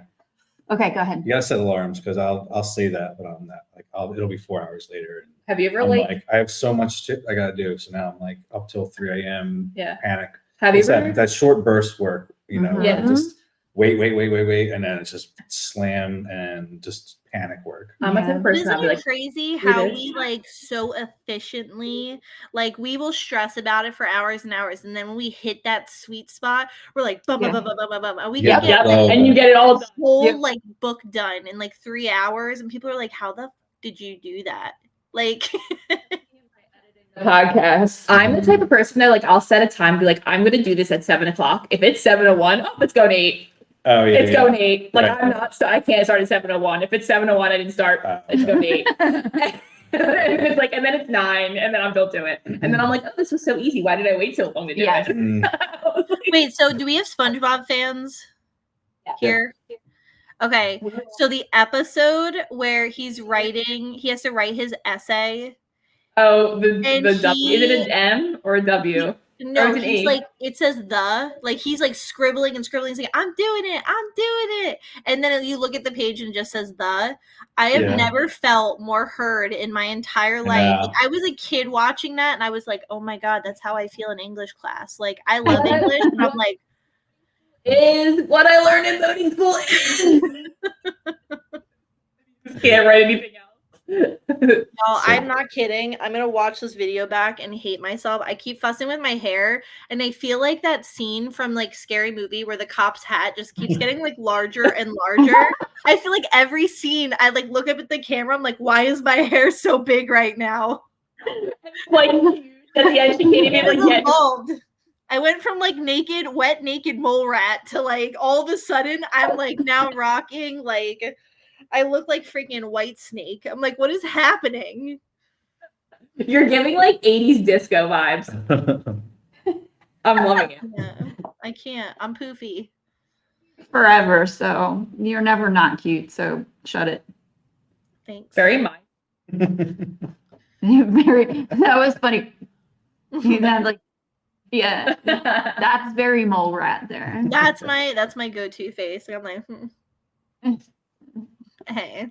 Okay, go ahead. You gotta set alarms because I'll say that, but I'm not like it'll be 4 hours later. And Have you ever I'm like I have so much shit I gotta do. So now I'm like up till 3 a.m. Yeah. Panic. have you It's ever that short burst work, Mhm. Yeah. just wait, and then it's just slam and just panic work. I'm a type of person Isn't I'll be it like, crazy "Do how this." we like so efficiently, like we will stress about it for hours and hours, and then when we hit that sweet spot, we're like, bum, bum, bum, bum, bum, bum, bum. We Yeah. can get Yep. like, and you get it all a done. whole Yep. like book done in like 3 hours, and people are like, how the f- did you do that? Like, Podcast. I'm the type of person that like I'll set a time, be like, I'm gonna do this at 7:00. If it's 7:01, it's going to 8. Oh yeah. It's going to 8. Like Right. I'm not, so I can't start at 7:01. If it's 7:01, I didn't start. It's going to 8. It's like, and then it's 9, and then I'm built to it. And then I'm like, oh, this was so easy. Why did I wait so long to do Yeah. it? Mm. I was like, wait, so do we have SpongeBob fans here? Okay, so the episode where he has to write his essay. oh, the And W. Is it an M or a W? No, it's an he's E. like, it says he's like scribbling and saying, I'm doing it. And then you look at the page and it just says the. I have Yeah. never felt more heard in my entire life. Yeah. Like, I was a kid watching that and I was like, oh my God, that's how I feel in English class. Like, I love English. And I'm like, Is what I learned in boating school is. Can't write anything else. no, I'm not kidding. I'm going to watch this video back and hate myself. I keep fussing with my hair and I feel like that scene from like Scary Movie where the cop's hat just keeps getting like larger and larger. I feel like every scene I like look up at the camera. I'm like, why is my hair so big right now? Like at the end, she can't even It like get. evolved. I went from like wet naked mole rat to like all of a sudden I'm like now rocking like I look like freaking White Snake. I'm like, what is happening? You're giving like 80s disco vibes. I'm loving it. Yeah, I can't. I'm poofy. Forever. So you're never not cute. So shut it. Thanks. Very mind. Very. That was funny. You had like, yeah. That's very mole rat there. That's my go-to face. I'm like, hey.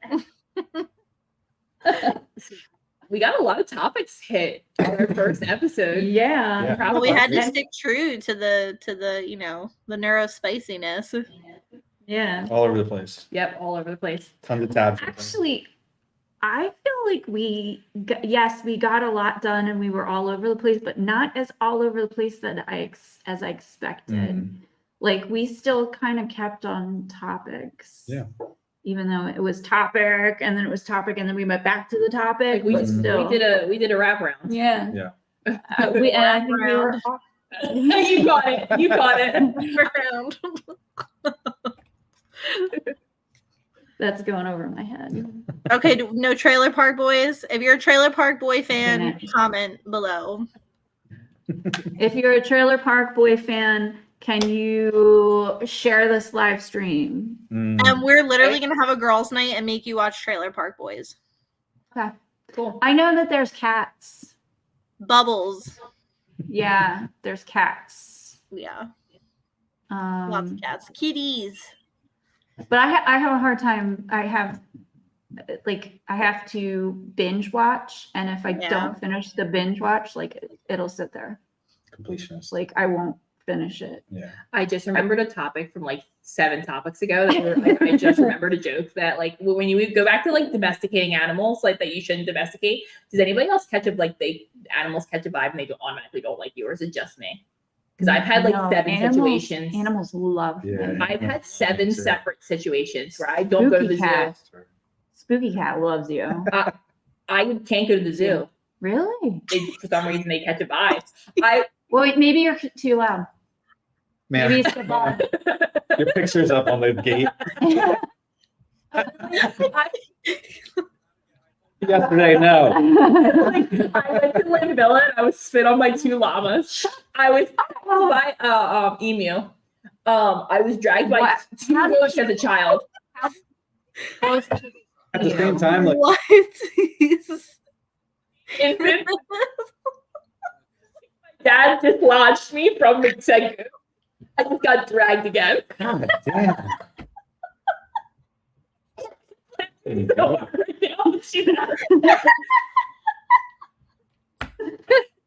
We got a lot of topics hit on our first episode. Yeah. Yeah. Well, we had to And- stick true to the the neurospiciness. Yeah. All over the place. Yep, all over the place. Tons of tabs. Actually, I feel like we got a lot done and we were all over the place, but not as all over the place that as I expected. Mm. Like we still kind of kept on topics. Yeah. Even though it was topic and then it was topic and then we went back to the topic. Like we but just still. we did a wrap round. Yeah. Yeah. And I think we were You got it. You got it. Round. that's going over my head. Okay, no Trailer Park Boys. If you're a Trailer Park Boy fan, Damn it. comment below. If you're a Trailer Park Boy fan, can you share this live stream? Mm. And we're literally gonna have a girls' night and make you watch Trailer Park Boys. Okay. Cool. I know that there's cats. Bubbles. Yeah, there's cats. Yeah, lots of cats. Kitties. But I have a hard time. I have to binge watch, and if I Yeah. don't finish the binge watch, like it'll sit there. Completionist. Like I won't finish it. Yeah. I just remembered a topic from like 7 topics ago. I just remembered a joke that like when you go back to like domesticating animals, like that you shouldn't domesticate. Does anybody else catch a animals catch a vibe and they automatically don't like you, or is it just me? Because I've had like No, 7 situations. Animals love me. Yeah. I've had 7 separate situations where I don't go to the Spooky cat. zoo. Spooky cat loves you. I can't go to the zoo. Really? For some reason, they catch a vibe. Well, wait, maybe you're too loud. Man, Maybe it's the bar. your picture's up on the gate. Yesterday, no. I went to Lynn Villa and I was spit on by 2 llamas. I was by emu. I was dragged by What? 2 goats as a child. At the same time, like What? Infant. Dad dislodged me from the said goat. I just got dragged again. God damn. So right now, she's out.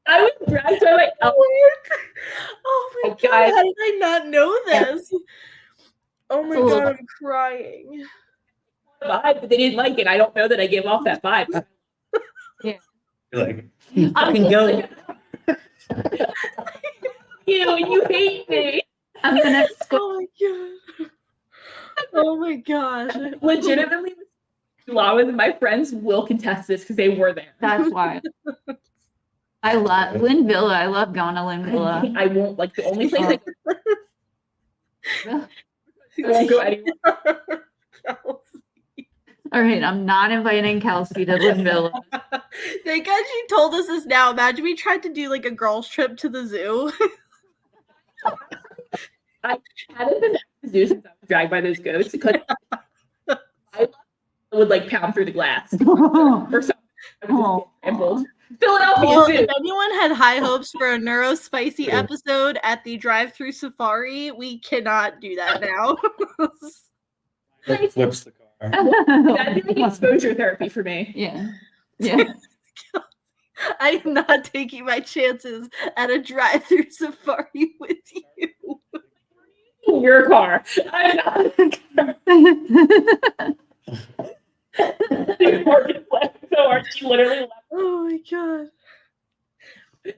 I was dragged by my elbow. Oh my Oh, god, God. how did I not know this? Oh my So- god, I'm crying. Vibe, but they didn't like it. I don't know that I gave off that vibe. You're like, Fucking go. You hate me. I'm gonna Oh my god. Oh my gosh. Legitimately, llamas and my friends will contest this because they were there. That's why. I love Lynn Villa. I love going to Lynn Villa. I won't like the only place I won't go anywhere. All right, I'm not inviting Kelsey to Lynn Villa. Thank God she told us this now. Imagine we tried to do like a girls' trip to the zoo. Hadn't been to the zoo since I was dragged by those goats because I would like pound through the glass or something. I would just get trampled. Philadelphia Well, Zoo. if anyone had high hopes for a NeuroSpicy episode at the drive-through safari, we cannot do that now. Flips the car. That'd be like exposure therapy for me. Yeah. Yeah. I am not taking my chances at a drive-through safari with you. Your car. I'm not. Market left so hard. She literally left. Oh my god.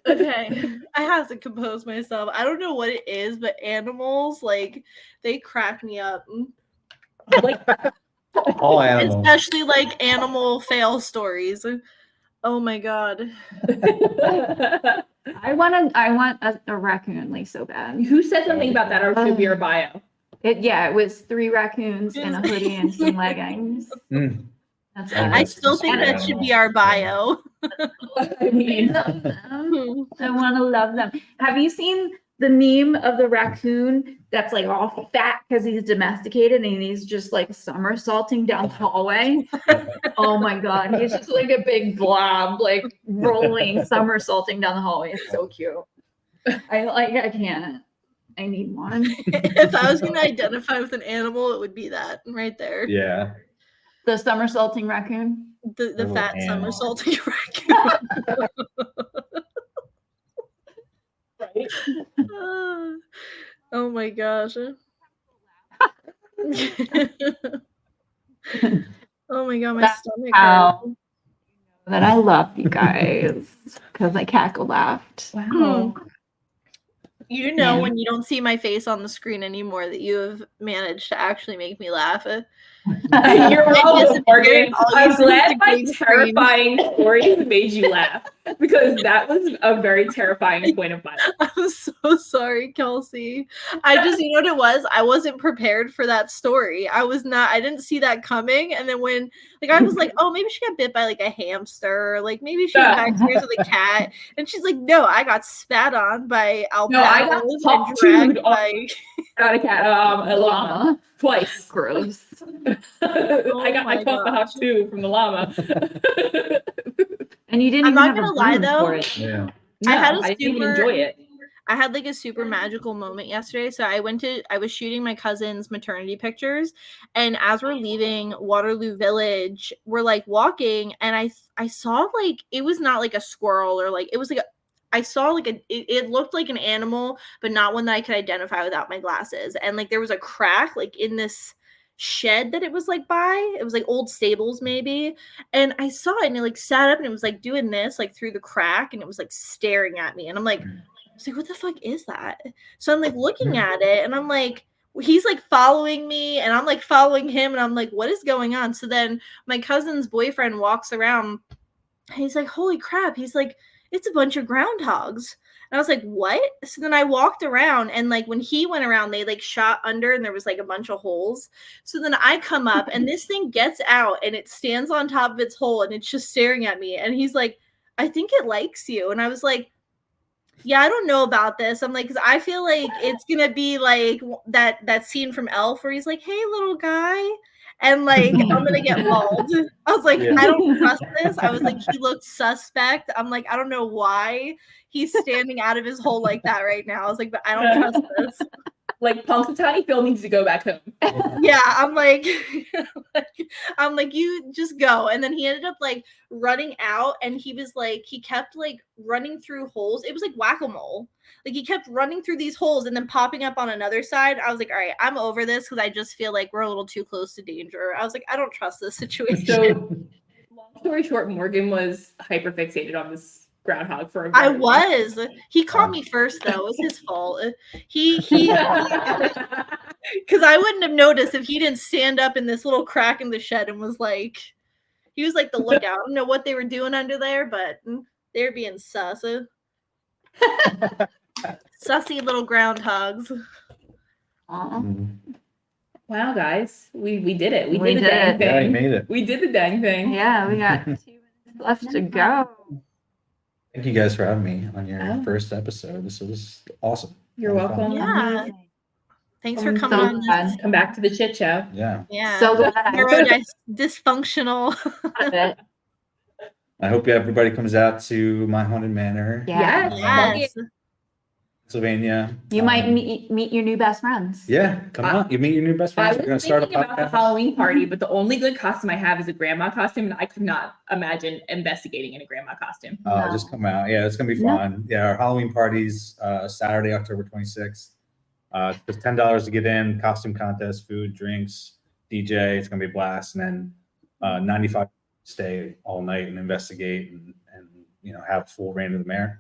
Okay, I have to compose myself. I don't know what it is, but animals, like, they crack me up. Like, All animals. Especially like animal fail stories. Oh my god. I want a raccoon like so bad. who said something about that or should be our bio? It was 3 raccoons and a hoodie and some leggings. Mm. That's I it. I That's still just think good that should be animals. our bio. I mean, love them. I want to love them. Have you seen the meme of the raccoon that's like all fat because he's domesticated and he's just like somersaulting down the hallway? Oh my God. He's just like a big blob, like rolling, somersaulting down the hallway. It's so cute. I can't. I need one. If I was going to identify with an animal, it would be that right there. Yeah. The somersaulting raccoon. The Little fat animal. somersaulting raccoon. right? Oh my gosh. Oh my God, my That's stomach how- hurts. That I love you guys because I cackle laughed. Wow. You know Yeah. when you don't see my face on the screen anymore that you have managed to actually make me laugh. You're I welcome, disappeared. Morgan. All you I'm see is glad the my green screen. terrifying stories made you laugh because that was a very terrifying point of my life. I'm so sorry, Kelsey. I just, you know what it was? I wasn't prepared for that story. I didn't see that coming. And then when, like, I was like, oh, maybe she got bit by like a hamster, or like maybe she got backstairs with a cat. And she's like, no, I got spat on by alpacas No, I got and top dragged two'd by. Not a cat, a llama. Twice. Gross. I my caught the hop gosh. too from the llama. And you didn't I'm even not have a gonna lie, broom though. for it. Yeah. No, I had a I didn't even super- enjoy it. I had like a super magical moment yesterday. So I was shooting my cousin's maternity pictures, and as we're leaving Waterloo Village, we're like walking, and I saw like it was not like a squirrel or like it was like I saw like it looked like an animal, but not one that I could identify without my glasses. And like there was a crack like in this shed that it was like by. It was like old stables maybe. And I saw it and it like sat up and it was like doing this like through the crack and it was like staring at me. And I'm like, I was like, what the fuck is that? So I'm like looking at it and I'm like, he's like following me and I'm like following him and I'm like, what is going on? So then my cousin's boyfriend walks around and he's like, holy crap. He's like, it's a bunch of groundhogs. And I was like, what? So then I walked around and like when he went around, they like shot under and there was like a bunch of holes. So then I come up and this thing gets out and it stands on top of its hole and it's just staring at me. And he's like, I think it likes you. And I was like, yeah, I don't know about this. I'm like, because I feel like it's gonna be like that scene from Elf where he's like, "Hey, little guy," and like I'm gonna get mauled. I was like, Yeah. I don't trust this. I was like, he looked suspect. I'm like, I don't know why he's standing out of his hole like that right now. I was like, but I don't trust this. Like Punxsutawney Phil needs to go back home. Yeah, I'm like, you just go. And then he ended up like running out and he was like, he kept like running through holes. It was like whack-a-mole. Like he kept running through these holes and then popping up on another side. I was like, all right, I'm over this because I just feel like we're a little too close to danger. I was like, I don't trust this situation. So, long story short, Morgan was hyper fixated on this groundhog for a I very long was. He caught me first though. It was his fault. He because I wouldn't have noticed if he didn't stand up in this little crack in the shed and was like, he was like the lookout. I don't know what they were doing under there, but they were being sus. Sussy little groundhogs. Wow, guys, we did it. We We did the did dang it. Yeah, you thing. made it. We did the dang thing. Yeah, we got 2 minutes left to go. Thank you guys for having me on your Oh. first episode. This was awesome. You're Had fun. welcome. Yeah. Amazing. Thanks for I'm coming so on this. glad. Come back to the chit show. Yeah. Yeah. So glad. Dysfunctional. I bet. I hope everybody comes out to My Haunted Manor, Yeah. Yes. Pennsylvania. You might meet your new best friends. Yeah, come on. You meet your new best I friends. was We're gonna start a thinking about the podcast. Halloween party, but the only good costume I have is a grandma costume, and I could not imagine investigating in a grandma costume. No. Just come out. Yeah, it's gonna be No. fun. Yeah, our Halloween party's Saturday, October 26th. It's $10 to get in. Costume contest, food, drinks, DJ. It's gonna be a blast. And then 95 stay all night and investigate and have full reign of the manor.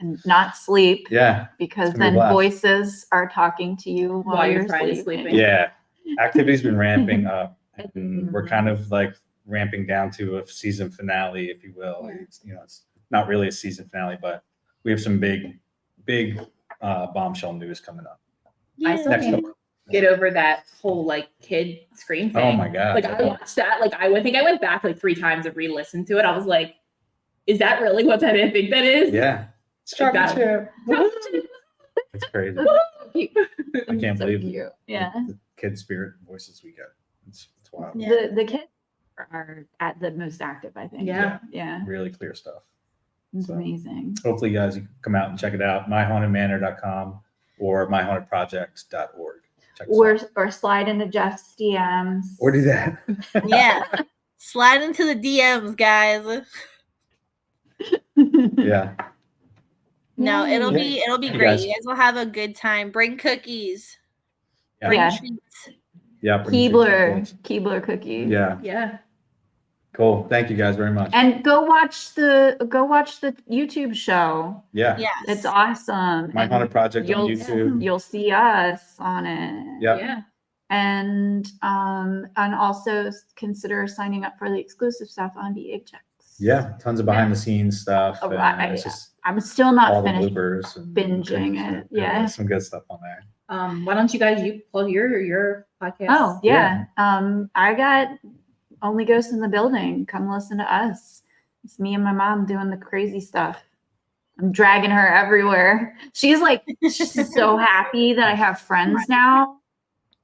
And not sleep Yeah, because It's gonna be a then blast. voices are talking to you while you're trying to sleeping. sleep. yeah. Activity's been ramping up, and we're kind of like ramping down to a season finale, if you will. It's not really a season finale, but we have some big bombshell news coming up. I still Next can't. couple. get over that whole like kid scream thing. Oh my God. Like I watched that. Like I think I went back like 3 times and re-listened to it. I was like, is that really what I think that is? Yeah. It's Like chocolate that. chip. It's crazy. I can't believe cute. Yeah. the kid spirit voices we get. It's wild. Yeah. The kids are at the most active, I think. Yeah. Yeah. Really clear stuff. It's So, amazing. hopefully, you guys, you can come out and check it out. myhauntedmanor.com or myhauntedproject.org. Check us out. Or slide into Jeff's DMs. Or do that. Yeah. Slide into the DMs, guys. Yeah. No, it'll Yay. be You great. guys- You guys will have a good time. Bring cookies. Yeah. Bring Yeah. treats. Yeah. bring your treats. Keebler cookies. Yeah. Yeah. Cool. Thank you guys very much. And go watch the YouTube show. Yeah. Yes. It's awesome. My And Haunted Project on you'll YouTube. you'll see us on it. Yep. Yeah. And also consider signing up for the exclusive stuff on VHX. Yeah. Tons of behind the scenes stuff. Oh, and it's just I'm still all not the finished bloopers and binging crazy it. stuff. Yeah. Some good stuff on there. Why don't you guys plug your podcast? Oh yeah. I got Only Ghosts in the Building. Come listen to us. It's me and my mom doing the crazy stuff. I'm dragging her everywhere. She's so happy that I have friends now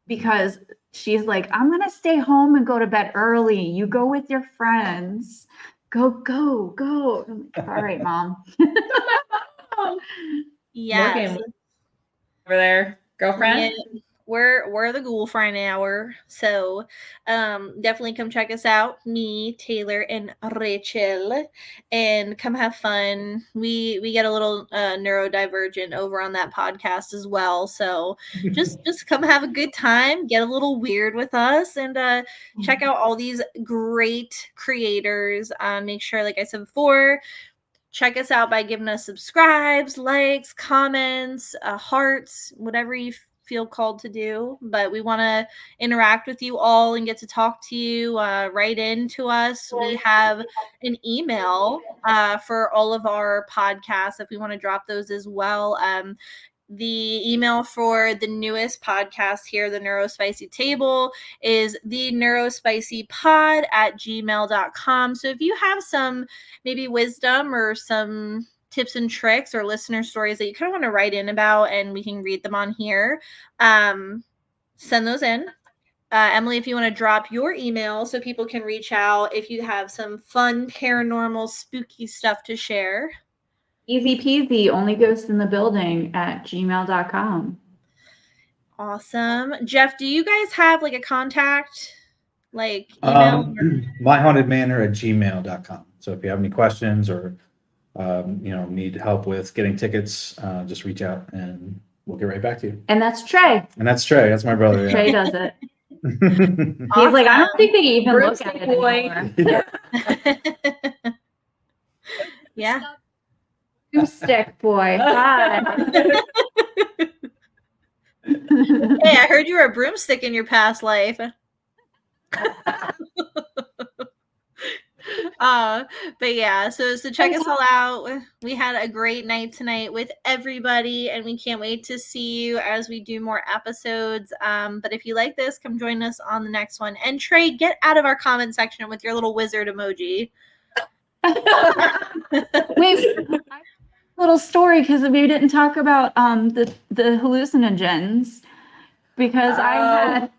because she's like, I'm gonna stay home and go to bed early. You go with your friends. Go. I'm like, all right, mom. Yes. Morgan, over there, girlfriend. Yeah, we're the Ghoul Friday Hour, so definitely come check us out. Me, Taylor, and Rachel, and come have fun. We get a little neurodivergent over on that podcast as well. So just come have a good time, get a little weird with us, and check out all these great creators. Make sure, like I said before, check us out by giving us subscribes, likes, comments, hearts, whatever you feel called to do. But we want to interact with you all and get to talk to you. Write in to us. We have an email for all of our podcasts if we want to drop those as well. The email for the newest podcast here, the NeuroSpicy Table, is the neurospicypod@gmail.com. So if you have some maybe wisdom or some tips and tricks or listener stories that you kind of want to write in about and we can read them on here, send those in. Emily, if you want to drop your email so people can reach out if you have some fun, paranormal, spooky stuff to share. Easy peasy, Only Ghosts in the Building @gmail.com. Awesome. Jeff, do you guys have like a contact, like email? myhauntedmanor@gmail.com. So if you have any questions or need help with getting tickets, just reach out and we'll get right back to you. And that's Trey. And that's Trey. That's my brother. Trey Yeah. does it. He's like, I don't think they even look at it Broomstick anymore. Yeah. Stick boy. Hi. Hey, I heard you were a broomstick in your past life. But yeah, so check us all out. We had a great night tonight with everybody, and we can't wait to see you as we do more episodes. But if you like this, come join us on the next one. And Trey, get out of our comment section with your little wizard emoji. Wait, little story because we didn't talk about the hallucinogens because I had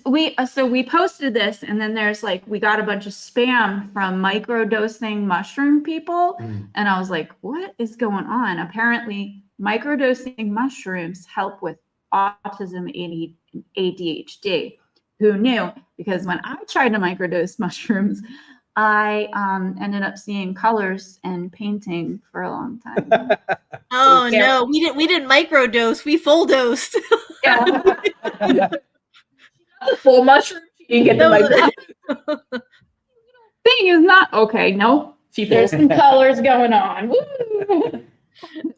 we posted this and then there's we got a bunch of spam from microdosing mushroom people and I was like, what is going on? Apparently microdosing mushrooms help with autism, ADHD. Who knew? Because when I tried to microdose mushrooms, I ended up seeing colors and painting for a long time. Oh no, we didn't microdose, we full dosed. Yeah. Full mushroom. She didn't get the micro. Thing is not okay. Nope. There's some colors going on. Woo!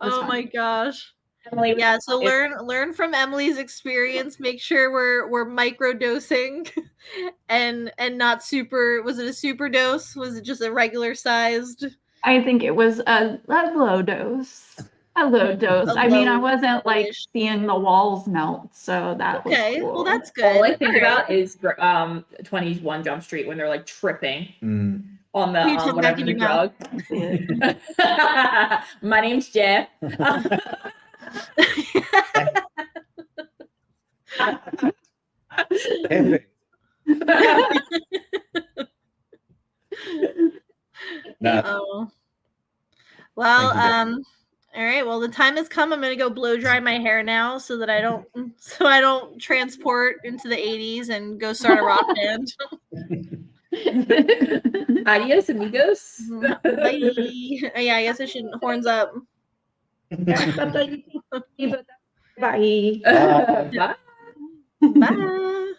Oh my gosh. Emily, Yeah, so learn from Emily's experience. Make sure we're microdosing and not super. Was it a super dose? Was it just a regular sized? I think it was a low dose. A low dose. I mean, I low wasn't like dose. seeing the walls melt, so that was Okay, cool. well that's good. All I think All right. about is 21 Jump Street when they're like tripping on the Can you talk back whatever in the your mouth? drug. My name's Jeff. No, Oh. Well, Thank you, Jeff. all right. Well, the time has come. I'm gonna go blow dry my hair now so that I don't transport into the 80s and go start a rock band. Adios, amigos. Bye. Oh, yeah, I guess I should horns up. Bye. Bye. Bye. Bye.